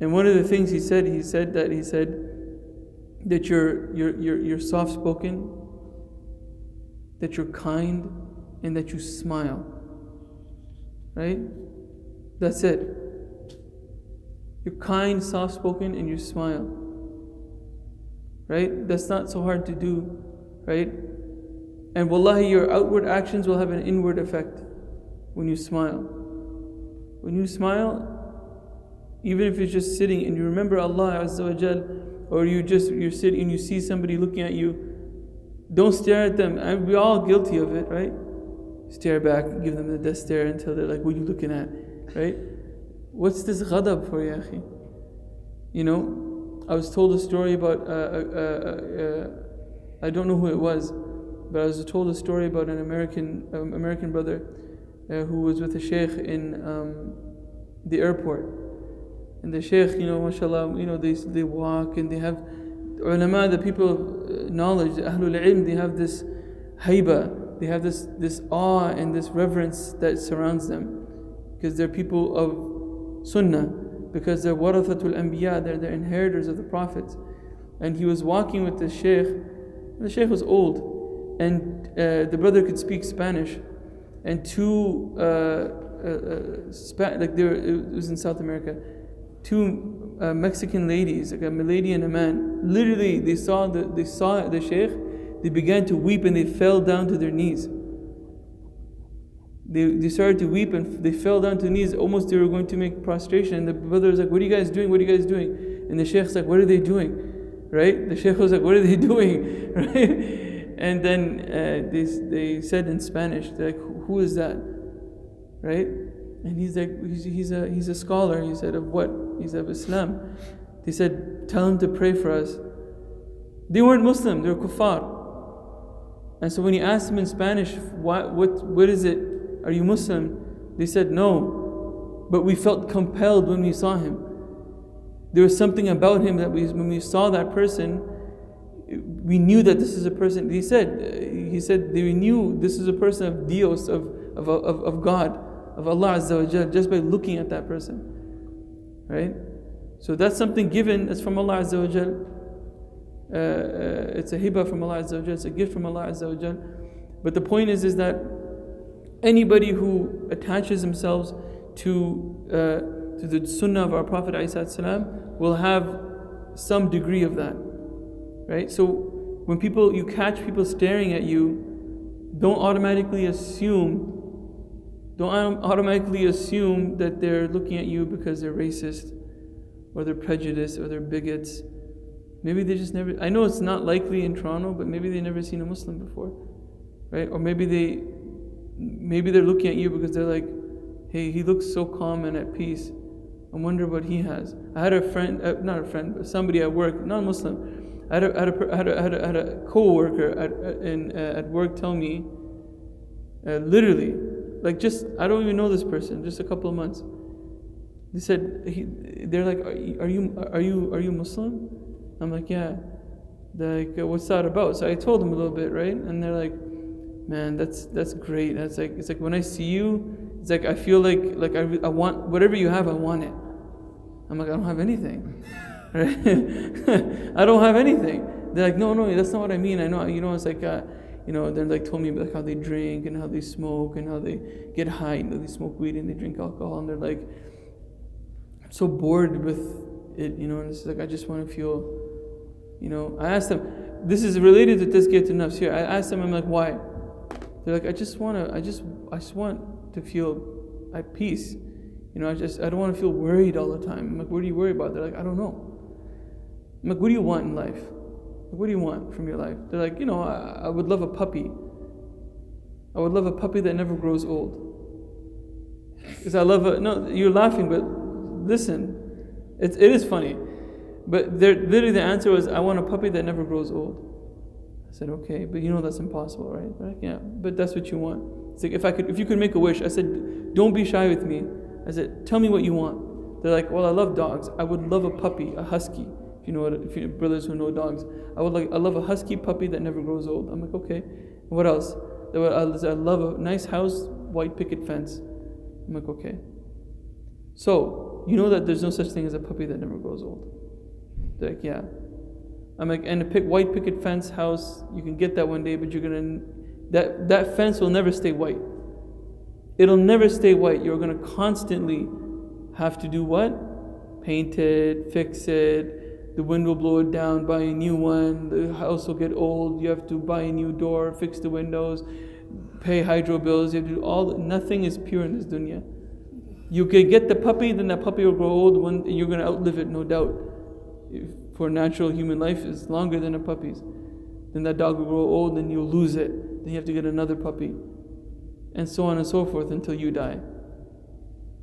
And one of the things he said that you're soft-spoken, that you're kind, and that you smile. Right? That's it. You're kind, soft-spoken, and you smile. Right? That's not so hard to do. Right? And wallahi, your outward actions will have an inward effect when you smile. When you smile, even if you're just sitting and you remember Allah Azza wa Jal, or you're sitting and you see somebody looking at you, don't stare at them. And we're all guilty of it, right? Stare back, give them the death stare until they're like, what are you looking at? Right? What's this ghadab for, ya akhi? I was told a story about, I don't know who it was, but I was told a story about an American brother who was with a Shaykh in the airport. And the Shaykh, mashallah, they walk and they have ulama, the people of knowledge, the Ahlul Ilm, they have this haiba, they have this awe and this reverence that surrounds them. Because they're people of sunnah, because they're warathatul anbiya, they're the inheritors of the prophets. And he was walking with the Shaykh, and the Shaykh was old, and the brother could speak Spanish, and two, it was in South America, two Mexican ladies, like a lady and a man, literally they saw the Shaykh, they began to weep and they fell down to their knees. They started to weep and they fell down to their knees, almost they were going to make prostration. And the brother was like, what are you guys doing? What are you guys doing? And the Shaykh's like, what are they doing? Right? The Shaykh was like, what are they doing? Right? And then they said in Spanish, they're like, who is that? Right? And he's like, he's a scholar. He said, of what? He's of Islam. They said, tell him to pray for us. They weren't Muslim, they were kuffar. And so when he asked them in Spanish, what is it? Are you Muslim? They said no, but we felt compelled when we saw him. There was something about him that when we saw that person, we knew that this is a person. He said they knew this is a person of Dios, of God, of Allah Azza wa Jal, just by looking at that person. Right? So that's something given, it's from Allah Azza wa Jal. It's a hibah from Allah Azza wa Jal, it's a gift from Allah Azza wa Jal. But the point is that anybody who attaches themselves to the sunnah of our Prophet ﷺ will have some degree of that. Right? So when you catch people staring at you, don't automatically assume that they're looking at you because they're racist or they're prejudiced or they're bigots. Maybe they just never, I know it's not likely in Toronto, but maybe they've never seen a Muslim before. Right? Or maybe they're looking at you because they're like, hey, he looks so calm and at peace. I wonder what he has. I had a friend, not a friend, but somebody at work, non-Muslim. I had a co-worker at work tell me, literally, like just, I don't even know this person, just a couple of months. They said, they're like, are you Muslim? I'm like, yeah. They're like, what's that about? So I told them a little bit, right? And they're like, man, that's great. It's like when I see you, it's like I feel like I want whatever you have, I want it. I'm like, I don't have anything, right? I don't have anything. They're like, no, that's not what I mean. I know, it's like, they're like told me like how they drink and how they smoke and how they get high and they smoke weed and they drink alcohol and they're like, I'm so bored with it, and it's like I just want to feel, I asked them, this is related to Tazkiyyatin-Nafs here. I asked them, I'm like, why? They're like, I just want to feel at peace. I don't want to feel worried all the time. I'm like, what do you worry about? They're like, I don't know. I'm like, what do you want in life? What do you want from your life? They're like, I would love a puppy. I would love a puppy that never grows old. Because no, you're laughing, but listen, it is funny. But literally the answer was, I want a puppy that never grows old. I said, okay, but that's impossible, right? They're like, yeah, but that's what you want. It's like, if you could make a wish, I said, don't be shy with me. I said, tell me what you want. They're like, well, I love dogs. I would love a puppy, a husky. If you brothers who know dogs, I love a husky puppy that never grows old. I'm like, okay. What else? I love a nice house, white picket fence. I'm like, okay. So, that there's no such thing as a puppy that never grows old. They're like, yeah. I'm like, and a white picket fence house, you can get that one day, but that fence will never stay white. It'll never stay white. You're going to constantly have to do what? Paint it, fix it. The wind will blow it down, buy a new one. The house will get old. You have to buy a new door, fix the windows, pay hydro bills. You have to do nothing is pure in this dunya. You can get the puppy, then that puppy will grow old. You're going to outlive it, no doubt. For natural human life is longer than a puppy's. Then that dog will grow old, then you'll lose it. Then you have to get another puppy. And so on and so forth until you die.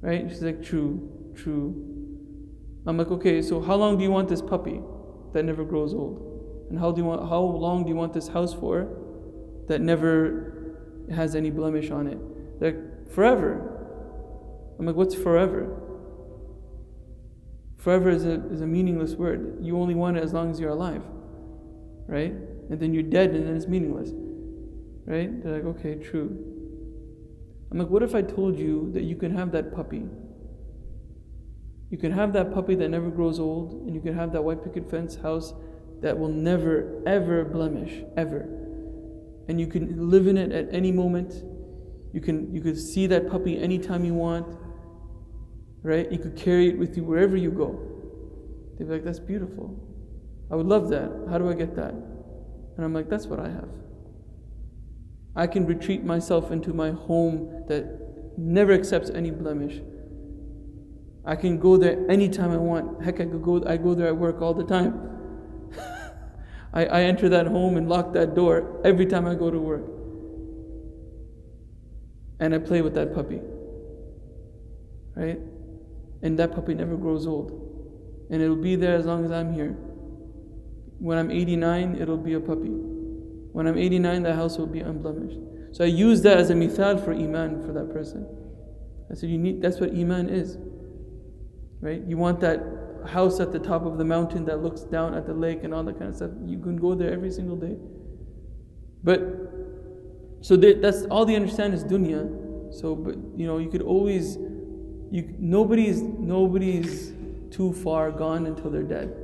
Right? She's like, true. I'm like, okay, so how long do you want this puppy that never grows old? And how long do you want this house for that never has any blemish on it? They're like, forever. I'm like, what's forever? Forever is a meaningless word. You only want it as long as you're alive. right? And then you're dead and then it's meaningless, right? They're like, okay, true. I'm like, what if I told you that you can have that puppy? You can have that puppy that never grows old, and you can have that white picket fence house that will never, ever blemish, ever. And you can live in it at any moment. You could see that puppy anytime you want, right? You could carry it with you wherever you go. They'd be like, that's beautiful. I would love that. How do I get that? And I'm like, that's what I have. I can retreat myself into my home that never accepts any blemish. I can go there anytime I want. Heck, I go there at work all the time. I enter that home and lock that door every time I go to work. And I play with that puppy. Right? And that puppy never grows old. And it'll be there as long as I'm here. When I'm 89, it'll be a puppy. When I'm 89, the house will be unblemished. So I use that as a mithal for iman for that person. I said, that's what iman is. Right? You want that house at the top of the mountain that looks down at the lake and all that kind of stuff. You can go there every single day. But, so that's all they understand is dunya. So, but you could always, nobody's too far gone until they're dead.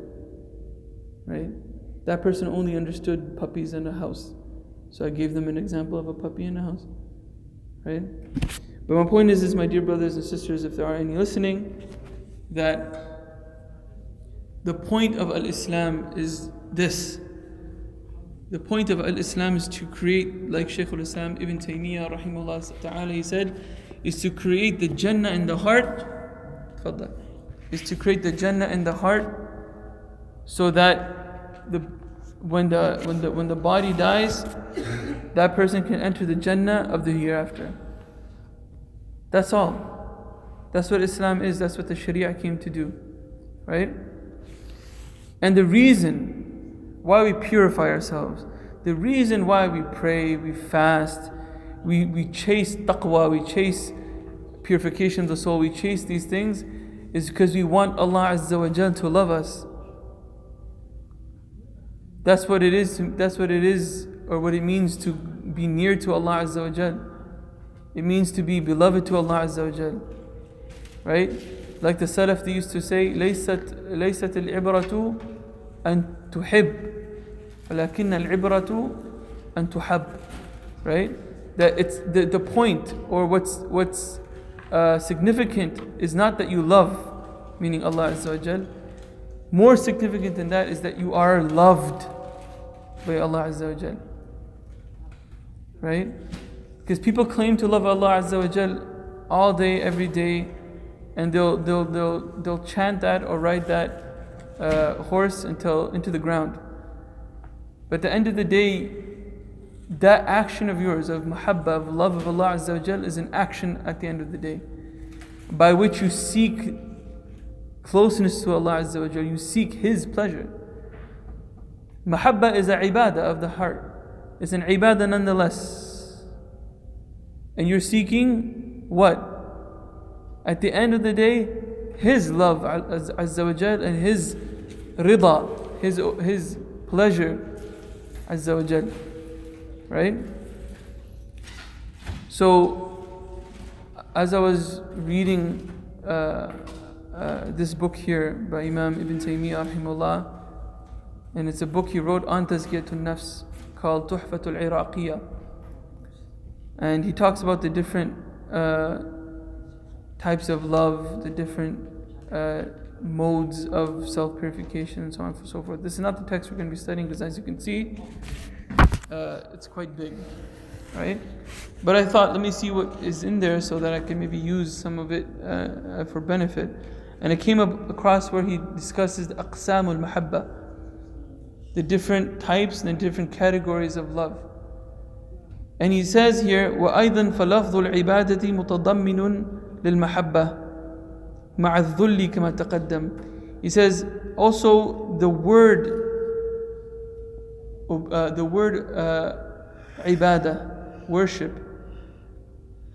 Right? That person only understood puppies and a house. So I gave them an example of a puppy and a house. Right? But my point is, my dear brothers and sisters, if there are any listening, that the point of Al-Islam is this. The point of Al-Islam is to create, like Shaykh al-Islam Ibn Taymiyyah rahimahullah ta'ala, he said, is to create the Jannah in the heart. Is to create the Jannah in the heart, so that when the body dies, that person can enter the Jannah of the hereafter. That's all. That's what Islam is. That's what the Sharia came to do, right? And the reason why we purify ourselves, the reason why we pray, we fast, we chase taqwa, we chase purification of the soul, we chase these things, is because we want Allah Azza wa Jal to love us. That's what it is, or what it means to be near to Allah Azza wa Jal. It means to be beloved to Allah Azza wa Jal. Right? Like the Salaf, they used to say, ليست العبرة أن تحب ولكن العبرة أن تحب. Right? That it's the point, or what's significant is not that you love, meaning Allah Azza wa Jal. More significant than that is that you are loved by Allah Azza wa Jal. Right? Because people claim to love Allah Azza wa Jal all day, every day, and they'll chant that or ride that horse into the ground. But at the end of the day, that action of yours, of mahabba, of love of Allah Azza wa Jal, is an action at the end of the day, by which you seek closeness to Allah Azza wa Jal, you seek His pleasure. Mahabba is an ibadah of the heart. It's an ibadah nonetheless. And you're seeking what? At the end of the day, His love Azza wa Jal and His rida, His pleasure Azza wa Jal. Right? So, as I was reading this book here by Imam Ibn Taymiyyah rahimahullah, and it's a book he wrote on Tazkiyyatin-Nafs called Tuhfatul Iraqiyya, and he talks about the different types of love, the different modes of self-purification, and so on and so forth. This is not the text we're going to be studying, because as you can see, it's quite big, right? But I thought, let me see what is in there so that I can maybe use some of it for benefit. And I came across where he discusses the aqsamul mahabba, the different types and the different categories of love. And he says here, وَأَيْضًا فَلَفْظُ الْعِبَادَةِ مُتَضَمِّنٌ لِلْمَحَبَّةِ مَعَ الذُّلِّ كَمَا تَقَدَّمَ. He says also the word ibadah, worship,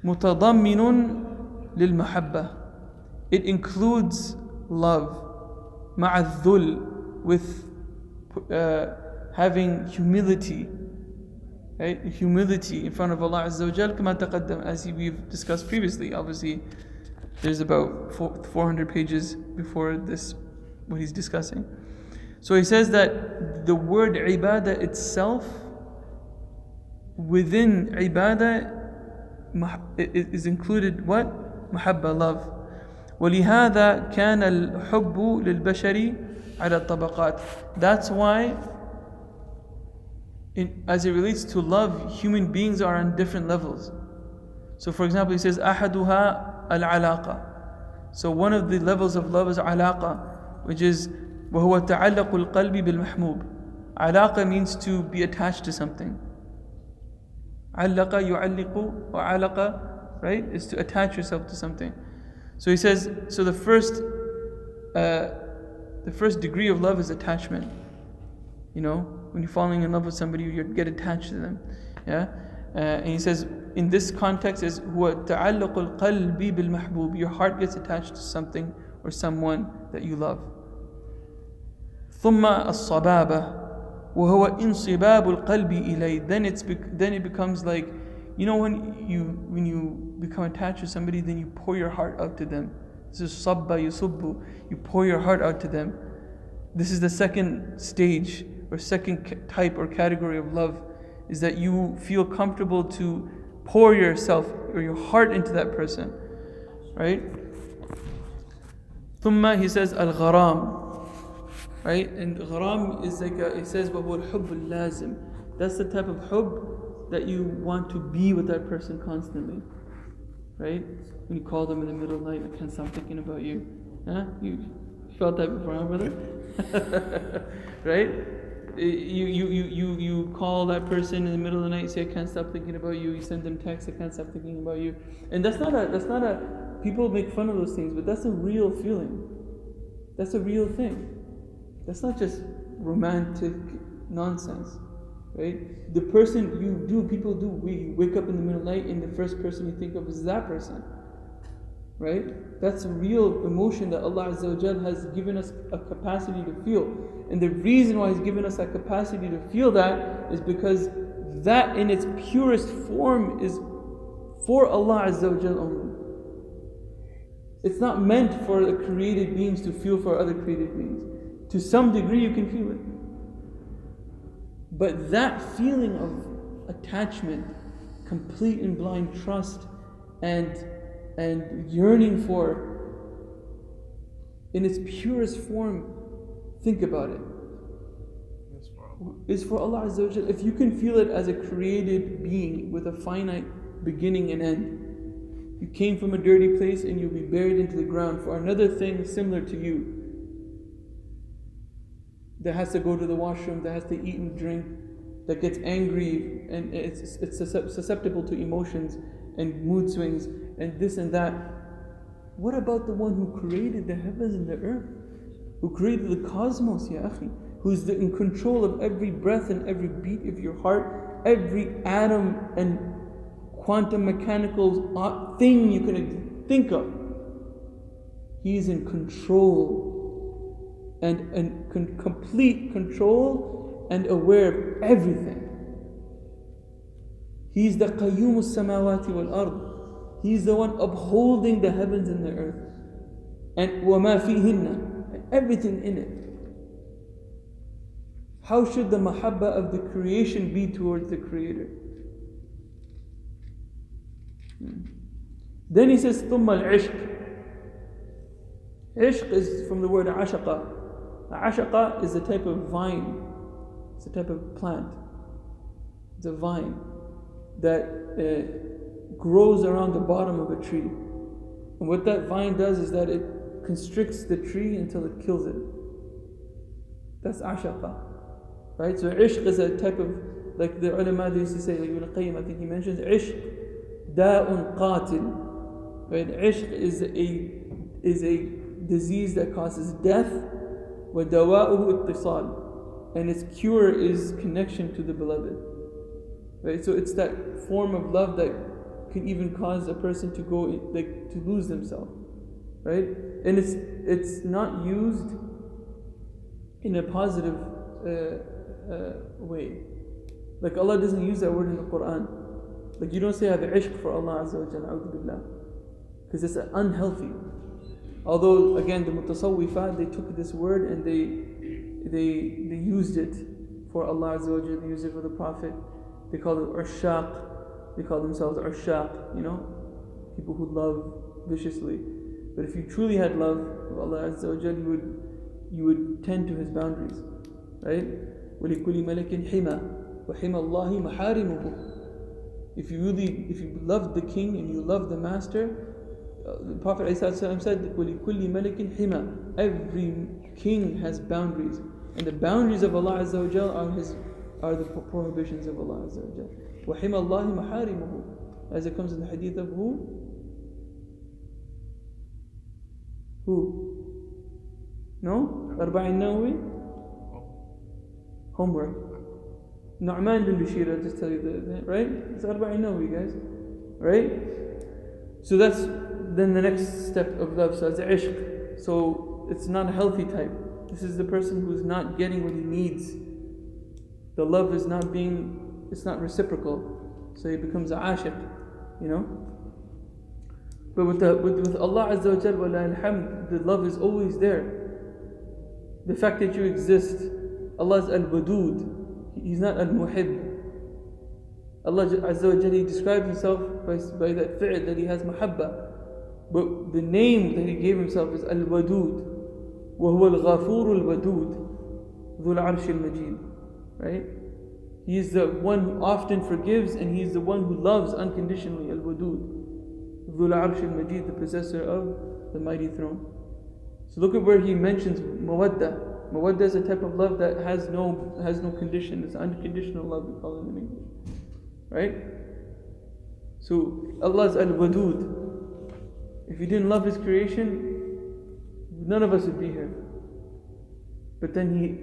مُتَضَمِّنٌ لِلْمَحَبَّةِ, it includes love, مَعَ الذُّلِّ, with having humility, right? Humility in front of Allah Azza wa Jal, كما تقدم, as we've discussed previously. Obviously, there's about 400 pages before this, what he's discussing. So he says that the word ibadah itself, within ibadah, is included what? Mahabba, love. وَلِهَذَا كَانَ الْحُبُّ لِلْبَشَرِ عَلَى الطَّبَقَاتِ. That's why, as it relates to love, human beings are on different levels. So for example, he says, أَحَدُهَا الْعَلَاقَةِ. So one of the levels of love is alaqa, which is وَهُوَ تَعَلَّقُ الْقَلْبِ بِالْمَحْمُوبِ. Alaqa means to be attached to something. عَلَّقَ يُعَلِّقُ وَعَلَقَ, right, is to attach yourself to something. So he says, so the first degree of love is attachment. You know, when you're falling in love with somebody, you get attached to them. Yeah, and he says, in this context is هو تعلق القلب بالمحبوب. Your heart gets attached to something or someone that you love. ثم الصبابة وهو انصباب القلب إليه. Then it becomes like, you know, when you become attached to somebody, then you pour your heart out to them. This is sabba yusubbu. You pour your heart out to them. This is the second stage or second type or category of love, is that you feel comfortable to pour yourself or your heart into that person, right? ثم, he says, al-gharam, right? And gharam is like it says, وَهُوَ الْحُبُّ اللَّازِم. That's the type of hubb that you want to be with that person constantly, right? When you call them in the middle of the night, I can't stop thinking about you. Huh? You felt that before, huh, brother? Right? You call that person in the middle of the night, you say, I can't stop thinking about you. You send them texts, I can't stop thinking about you. And that's not a, people make fun of those things, but that's a real feeling. That's a real thing. That's not just romantic nonsense, right? The person people do, we wake up in the middle of the night and the first person you think of is that person, right? That's a real emotion that Allah Azza wa Jal has given us a capacity to feel. And the reason why He's given us that capacity to feel that is because that in its purest form is for Allah Azza wa Jal only. It's not meant for the created beings to feel for other created beings. To some degree you can feel it. But that feeling of attachment, complete and blind trust, and yearning for, in its purest form, think about it, is for Allah Azza wa Jal. If you can feel it as a created being with a finite beginning and end, you came from a dirty place and you'll be buried into the ground for another thing similar to you, that has to go to the washroom, that has to eat and drink, that gets angry and it's susceptible to emotions and mood swings and this and that. What about the one who created the heavens and the earth? Who created the cosmos, ya akhi? Who's in control of every breath and every beat of your heart, every atom and quantum mechanical thing you can think of. He's in control and complete control and aware of everything. He's the qayyum as-samawati wal-ard. He's the one upholding the heavens and the earth. And وَمَا فِيهِنَّ, and everything in it. How should the mahabba of the creation be towards the Creator? Then he says, ثُمَّ الْعِشْقِ. Ishq is from the word ashaqa. Ashaqa is a type of vine. It's a type of plant. It's a vine that grows around the bottom of a tree. And what that vine does is that it constricts the tree until it kills it. That's ashaqa. Right? So ishq is a type of, like the ulama used to say, like Ibn Qayyim, I think he mentions, ishq da'un qatil. Right? Ishq is a disease that causes death. وَدَوَاؤُهُ اِتِّصَال. And its cure is connection to the beloved. Right? So it's that form of love that can even cause a person to go, like, to lose themselves. Right? And it's not used in a positive way. Like Allah doesn't use that word in the Quran. Like you don't say I have ishq for Allah Azza wa Jalla, a'udhu billah, because it's unhealthy. Although again the mutasawwifa, they took this word and they used it for Allah Azza wa Jalla, they used it for the Prophet. They called it Ashshaq. They call themselves Ashshaq, people who love viciously. But if you truly had love of Allah Azza wa Jalla, you would tend to His boundaries, right? وَلِكُلِّ مَلَكٍ حِمَى وَحِمَى اللَّهِ مَحَارِمُهُ. If you love the king and you love the master, the Prophet ﷺ said, وَلِكُلِّ مَلَكٍ حِمَى. Every king has boundaries, and the boundaries of Allah Azza wa Jalla are the prohibitions of Allah Azza wa Jalla. وَحِمَى اللَّهِ مَحَارِمُهُ, as it comes in the hadith of who? No? Arba'in Nawawi? Homework. Nu'man bin Bashir, I'll just tell you that, right? It's Arba'in Nawawi, guys. Right? So that's then the next step of love. So it's ishq. So it's not a healthy type. This is the person who's not getting what he needs. The love is it's not reciprocal. So he becomes a ashiq, But with Allah Azza wa Jalla, wa alhamd, the love is always there. The fact that you exist, Allah is al-wadud. He's not al-muhib. Allah Azza wa Jalla, He describes Himself by that fi'l that He has mahabba. But the name that He gave Himself is al-wadud. وَهُوَ الْغَفُورُ الْوَدُودُ ذُو الْعَرْشِ الْمَجِيدُ. Right? He is the one who often forgives, and He is the one who loves unconditionally. Al-wadud ذُو الْعَرْشِ الْمَجِيدُ, the possessor of the mighty throne. So look at where He mentions mawadda. Mawadda is a type of love that has no condition. It's unconditional love, we call it in English. Right? So Allah is al-wadud. If He didn't love His creation, none of us would be here. But then He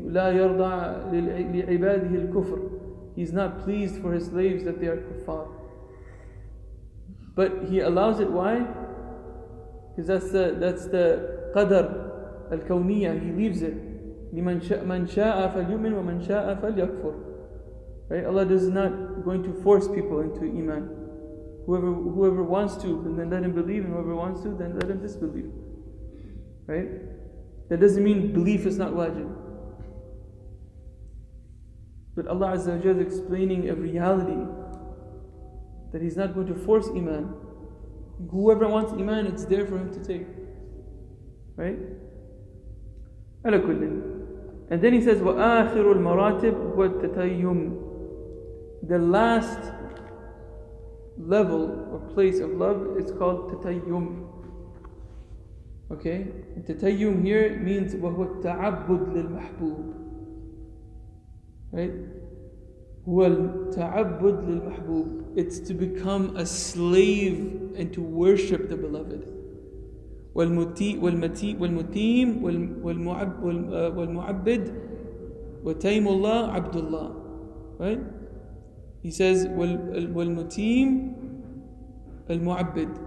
لا يرضى لعباده الكفر. He's not pleased for His slaves that they are kuffar. But He allows it. Why? Because that's the qadar al-kawniyah. He leaves it. لمن شاء فليؤمن ومن شاء فليكفر. Right? Allah is not going to force people into iman. Whoever wants to, then let him believe, and whoever wants to, then let him disbelieve. Right? That doesn't mean belief is not wajib. But Allah Azza wa Jalla is explaining a reality that He's not going to force iman. Whoever wants iman, it's there for him to take. Right? Ala kullin. And then He says, وَآخِرُ الْمَرَاتِبِ وَالتَّتَيُّمِ. The last level or place of love is called tatayyum. Okay? Tatayyum here means وَهُوَ التَّعَبُّدْ لِلْمَحْبُوبِ. Right? هُوَ التَّعَبُّدْ لِلْمَحْبُوبِ. It's to become a slave and to worship the beloved. والمتيم والمعبد وتيم الله عبد الله. Right? He says والمتيم المعبد.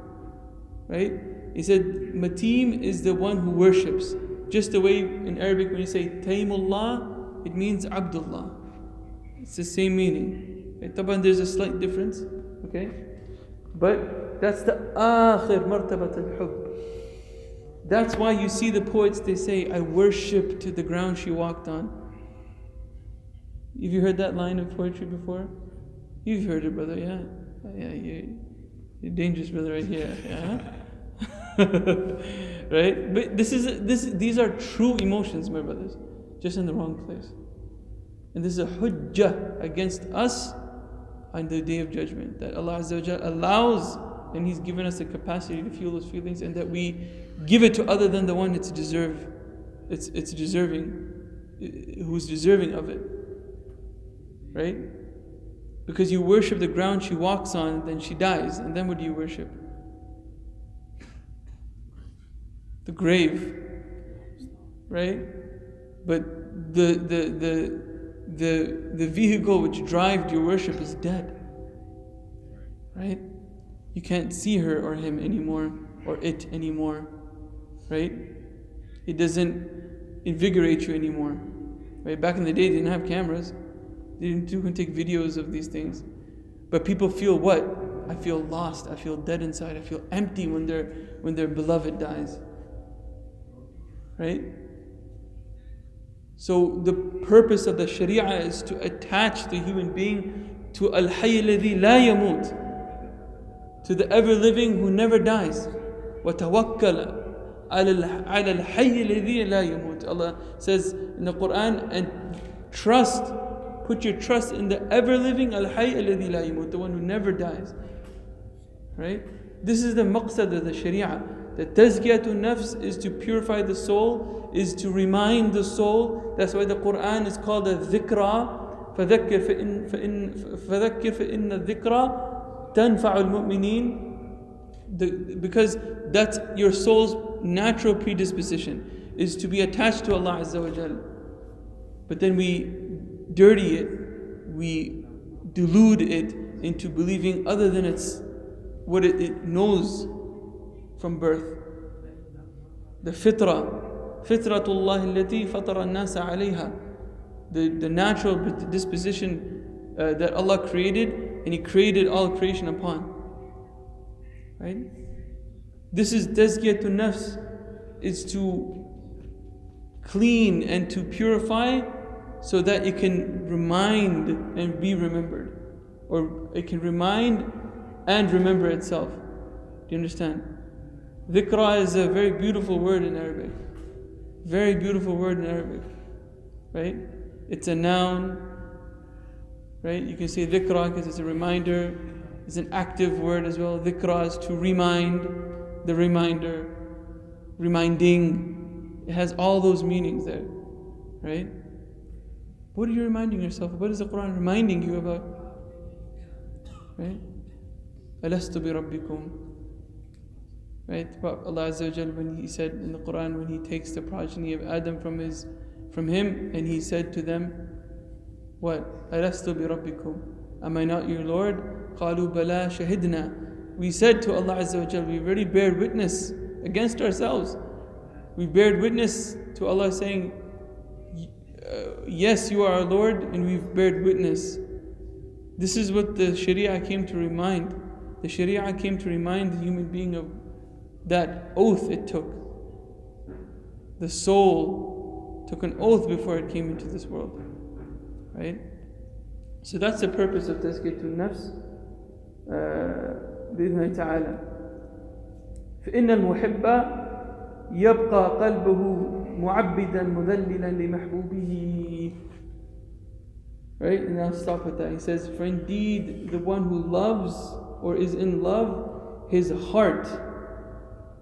Right? He said matim is the one who worships. Just the way in Arabic when you say taymullah, it means Abdullah. It's the same meaning. Right? Taban, there's a slight difference. Okay? But that's the akhir martabat al-hubb. That's why you see the poets, they say, I worship to the ground she walked on. Have you heard that line of poetry before? You've heard it, brother, yeah? Yeah, you're dangerous, brother, right here. Yeah? Right? But these are true emotions, my brothers, just in the wrong place. And this is a hujjah against us on the Day of Judgment, that Allah Azza wa Jalla allows, and He's given us the capacity to feel those feelings, and that we give it to other than the one it's deserving, who's deserving of it. Right? Because you worship the ground she walks on, then she dies, and then what do you worship? The grave. Right? But the vehicle which drives your worship is dead. Right? You can't see her or him anymore, or it anymore. Right? It doesn't invigorate you anymore. Right? Back in the day, they didn't have cameras. They couldn't take videos of these things. But people feel what? I feel lost. I feel dead inside. I feel empty when their beloved dies. Right? So the purpose of the Sharia is to attach the human being to Al-Hayy alladhi la yamut, to the ever-living who never dies. وَتَوَكَّلَ عَلَى الْحَيِّ الَّذِي لَا يَمُوتُ. Allah says in the Quran, and put your trust in the ever-living Al-Hayy alladhi la yamut, the one who never dies. Right? This is the maqsad of the Sharia. The Tazkiyyatin-Nafs is to purify the soul, is to remind the soul. That's why the Quran is called a dhikra. فَذَكِّرْ فَإِنَّ الذِّكْرَى تَنْفَعُ الْمُؤْمِنِينَ. Because that's your soul's natural predisposition, is to be attached to Allah Azza wa Jal. But then we dirty it, we delude it into believing other than what it knows from birth. The fitrah, fitratullah allati fatara an-nasa alayha, the natural disposition that Allah created, and He created all creation upon. Right? This is Tazkiyyatin-Nafs, is to clean and to purify so that it can remind and be remembered, or it can remind and remember itself. Do you understand? Dhikra is a very beautiful word in Arabic. Very beautiful word in Arabic. Right? It's a noun. Right? You can say dhikra because it's a reminder. It's an active word as well. Dhikra is to remind, the reminder, reminding. It has all those meanings there. Right? What are you reminding yourself? What is the Quran reminding you about? Right? أَلَسْتُ بِرَبِّكُمْ. Right? Allah Azza wa Jal, when He said in the Quran, when He takes the progeny of Adam from him, and He said to them, what? أَلَسْتُ بِرَبِّكُمْ. Am I not your Lord? قَالُوا بَلَا شَهِدْنَا. We said to Allah Azza wa Jal, we already bear witness against ourselves. We bear witness to Allah saying, yes, you are our Lord, and we've bared witness. This is what the Sharia came to remind. The Sharia came to remind the human being of that oath it took. The soul took an oath before it came into this world. Right? So that's the purpose of Tazkiyyatin-Nafs. بإذن الله تعالى. فإن المحب يبقى قلبه معبدا مذللا لمحبوبه. Right? And I'll stop with that. He says, for indeed the one who loves or is in love, his heart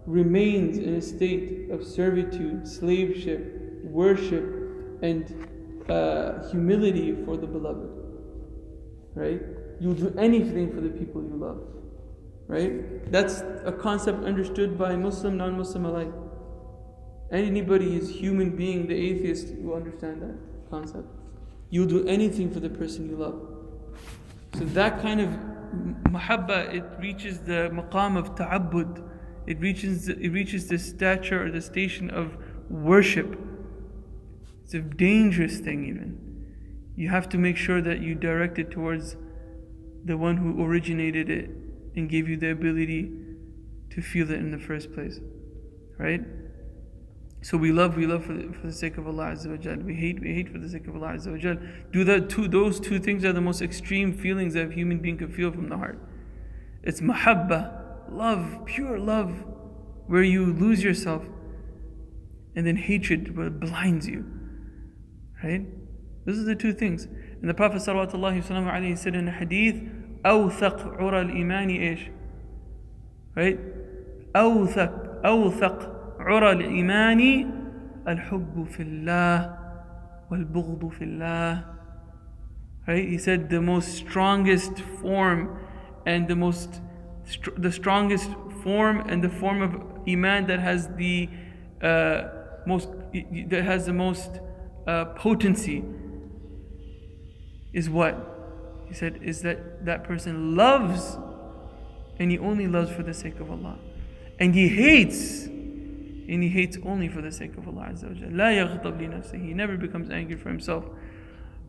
remains in a state of servitude, slaveship, worship, and humility for the beloved. Right? You'll do anything for the people you love. Right? That's a concept understood by Muslim, non-Muslim alike. Anybody is human being, the atheist will understand that concept. You'll do anything for the person you love. So that kind of mahabba, it reaches the maqam of ta'abbud. It reaches the stature or the station of worship. It's a dangerous thing even. You have to make sure that you direct it towards the one who originated it and gave you the ability to feel it in the first place. Right? So we love for the sake of Allah Azza wa Jal. We hate for the sake of Allah Azza wa Jal. Those two things are the most extreme feelings that a human being can feel from the heart. It's mahabba, love, pure love, where you lose yourself, and then hatred, where it blinds you. Right? Those are the two things. And the Prophet ﷺ said in a hadith, أوثق عرى الإيمان إيش? Right? أوثق عرى الإيمان الحب في الله والبغض في الله. Right? He said the most strongest form and the strongest form and the form of iman that has the most potency is what? He said is that person loves, and he only loves for the sake of Allah, and he hates and he hates only for the sake of Allah Azza wa Jal. لا يغضب لنفسه. He never becomes angry for himself.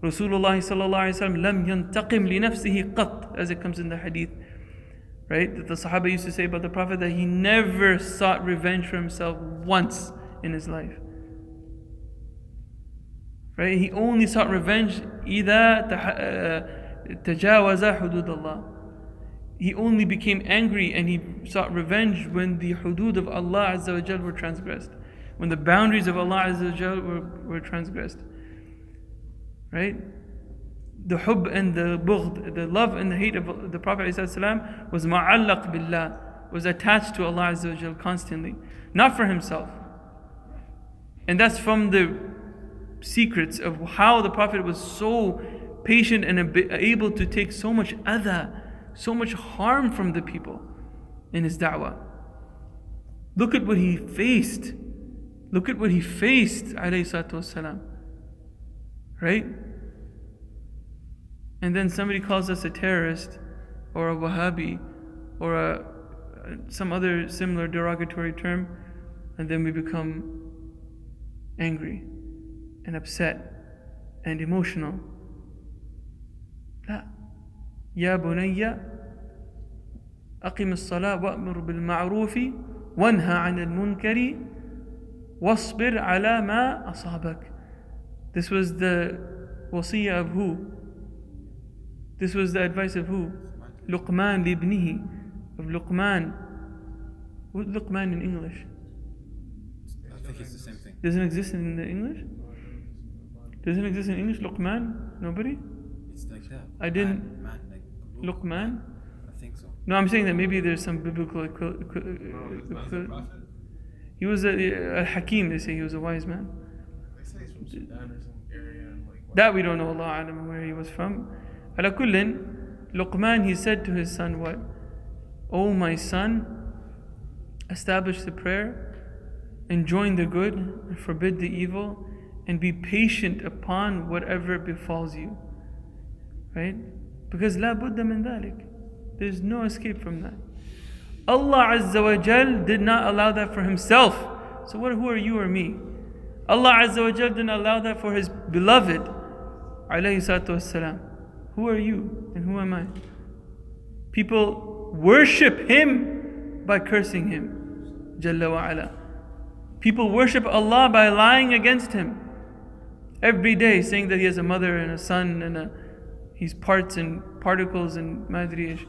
Rasulullah sallallahu alaihi wasallam لم ينتقم لنفسه قط, as it comes in the hadith, right? That the Sahaba used to say about the Prophet that he never sought revenge for himself once in his life. Right? He only sought revenge إذا تجاوز حدود الله. He only became angry and he sought revenge when the hudud of Allah Azza wa Jal were transgressed, when the boundaries of Allah Azza wa Jal were transgressed. Right? The hub and the bughd, the love and the hate of the Prophet ﷺ was ma'allaq billah, was attached to Allah Azza wa Jal constantly, not for himself. And that's from the secrets of how the Prophet was so patient and able to take so much adha, so much harm from the people in his da'wah. Look at what he faced. Look at what he faced, alayhi salatu wassalam. Right? And then somebody calls us a terrorist or a Wahhabi or some other similar derogatory term, and then we become angry and upset and emotional. لا. يا بني أقم الصلاة وأمر بالمعروف وانهى عن المنكر واصبر على ما أصابك. This was the wasiyah of who? This was the advice of who? Luqman libnihi, of Luqman. What is Luqman in English? I think it's the same thing. Doesn't exist in the English? Doesn't exist in English, Luqman? Nobody? It's like that. I didn't. Man, like Luqman? I think so. No, I'm saying that maybe there's some biblical he was a Hakim, they say he was a wise man. They say he's from Sudan or some area. And that we don't know, Allah Alam, where he was from. Ala kullin, Luqman, he said to his son what? Oh my son, establish the prayer, enjoin the good, and forbid the evil, and be patient upon whatever befalls you. Right? Because la budda min dhalik. There's no escape from that. Allah Azza wa Jal did not allow that for himself. So who are you or me? Allah Azza wa Jal didn't allow that for his beloved, alayhi salatu wassalam. Who are you and who am I? People worship him by cursing him, Jalla wa ala. People worship Allah by lying against him every day, saying that he has a mother and a son and he's parts and particles and madriish.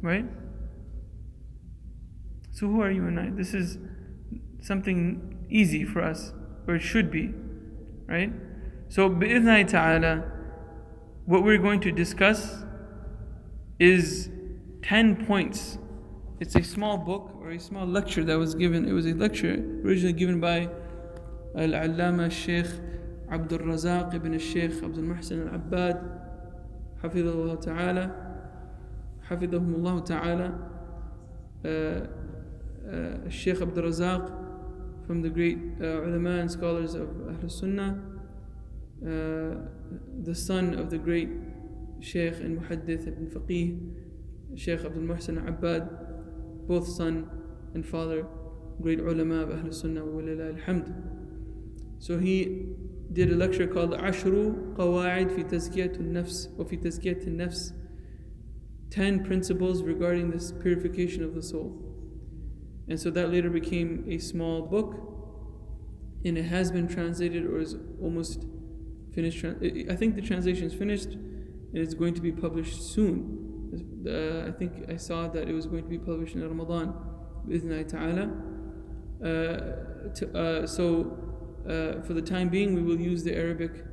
Right? So who are you and I? This is something easy for us, or it should be. Right? So bi'idhni ta'ala, what we're going to discuss is 10 points. It's a small book or a small lecture that was given. It was a lecture originally given by Al-Allāmah Shaykh Abdur-Razzaq ibn Shaykh Abdul-Muhsin al-Abbad, حفظه تعالى, حفظهم الله تعالى, Shaykh Abdur-Razzaq, from the great ulama and scholars of Ahl Sunnah, the son of the great Shaykh and Muhaddith ibn Faqih, Shaykh Abdul-Muhsin al-Abbad, both son and father, great ulama of Ahl Sunnah wa lillahi alhamd. So he did a lecture called Ashru Qawā'id fi Tazkiyyatin-Nafs or fi Tazkiyyatin-Nafs, 10 principles regarding this purification of the soul. And so that later became a small book, and it has been translated or is almost finished. I think the translation is finished and it's going to be published soon. I think I saw that it was going to be published in Ramadan, bi'idhni ta'ala. For the time being, we will use the Arabic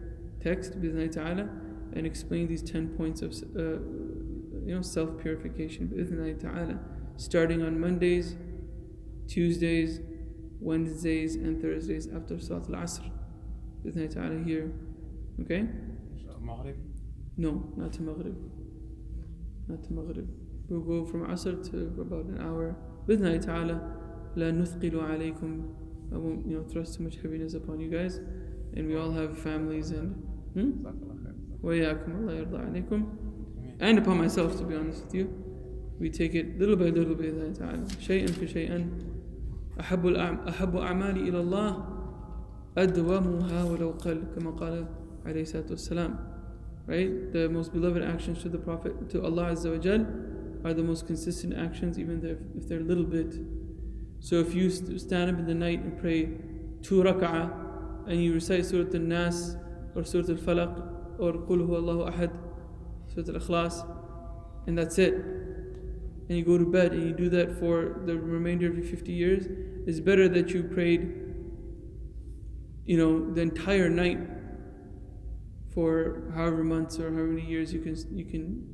text, bi'idhni ta'ala, and explain these 10 points of self-purification, bi'idhni ta'ala, starting on Mondays, Tuesdays, Wednesdays, and Thursdays after Salat al-Asr, bi'idhni ta'ala here. Okay? Maghrib? No, not to Maghrib. Not to Maghrib. We'll go from Asr to about an hour. Bidhni ta'ala, la nuthqilu alaykum. I won't, thrust too much heaviness upon you guys. And we all have families and وَيَاكُمْ Allah yarda alaykum. And upon myself, to be honest with you. We take it little by little, bidhni ta'ala. Shay'an fi shay'an. أحب أعمالي إلى الله أدومها ولو قل كما قال عليه الصلاة والسلام. Right? The most beloved actions to the Prophet, to Allah Azza wa Jal, are the most consistent actions, even if they're a little bit. So if you stand up in the night and pray 2 rak'ah and you recite Surah Al-Nas or Surah Al-Falaq or Qul Huwa Allahu Ahad, Surah Al-Ikhlas, and that's it, and you go to bed and you do that for the remainder of your 50 years, it's better that you prayed, the entire night for however months or however many years you can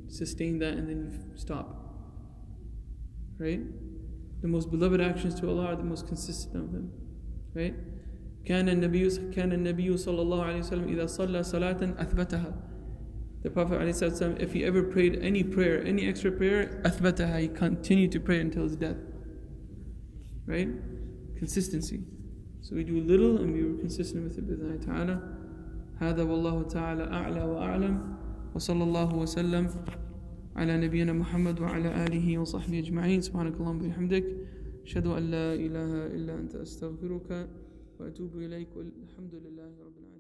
sustain that, and then you stop. Right? The most beloved actions to Allah are the most consistent of them. Right? كان النبي صلى الله عليه وسلم إذا صلى صلاة أثبتها. The Prophet ﷺ, if he ever prayed any prayer, any extra prayer, أثبتها, he continued to pray until his death. Right? Consistency. So we do a little and we were consistent with it بإذن الله تعالى. هذا والله تعالى أعلى وأعلم وصلى الله وسلم على نبينا محمد وعلى آله وصحبه أجمعين. سبحانك اللهم وبحمدك أشهد أن لا إله إلا أنت أستغفرك وأتوب إليك والحمد لله رب العالمين.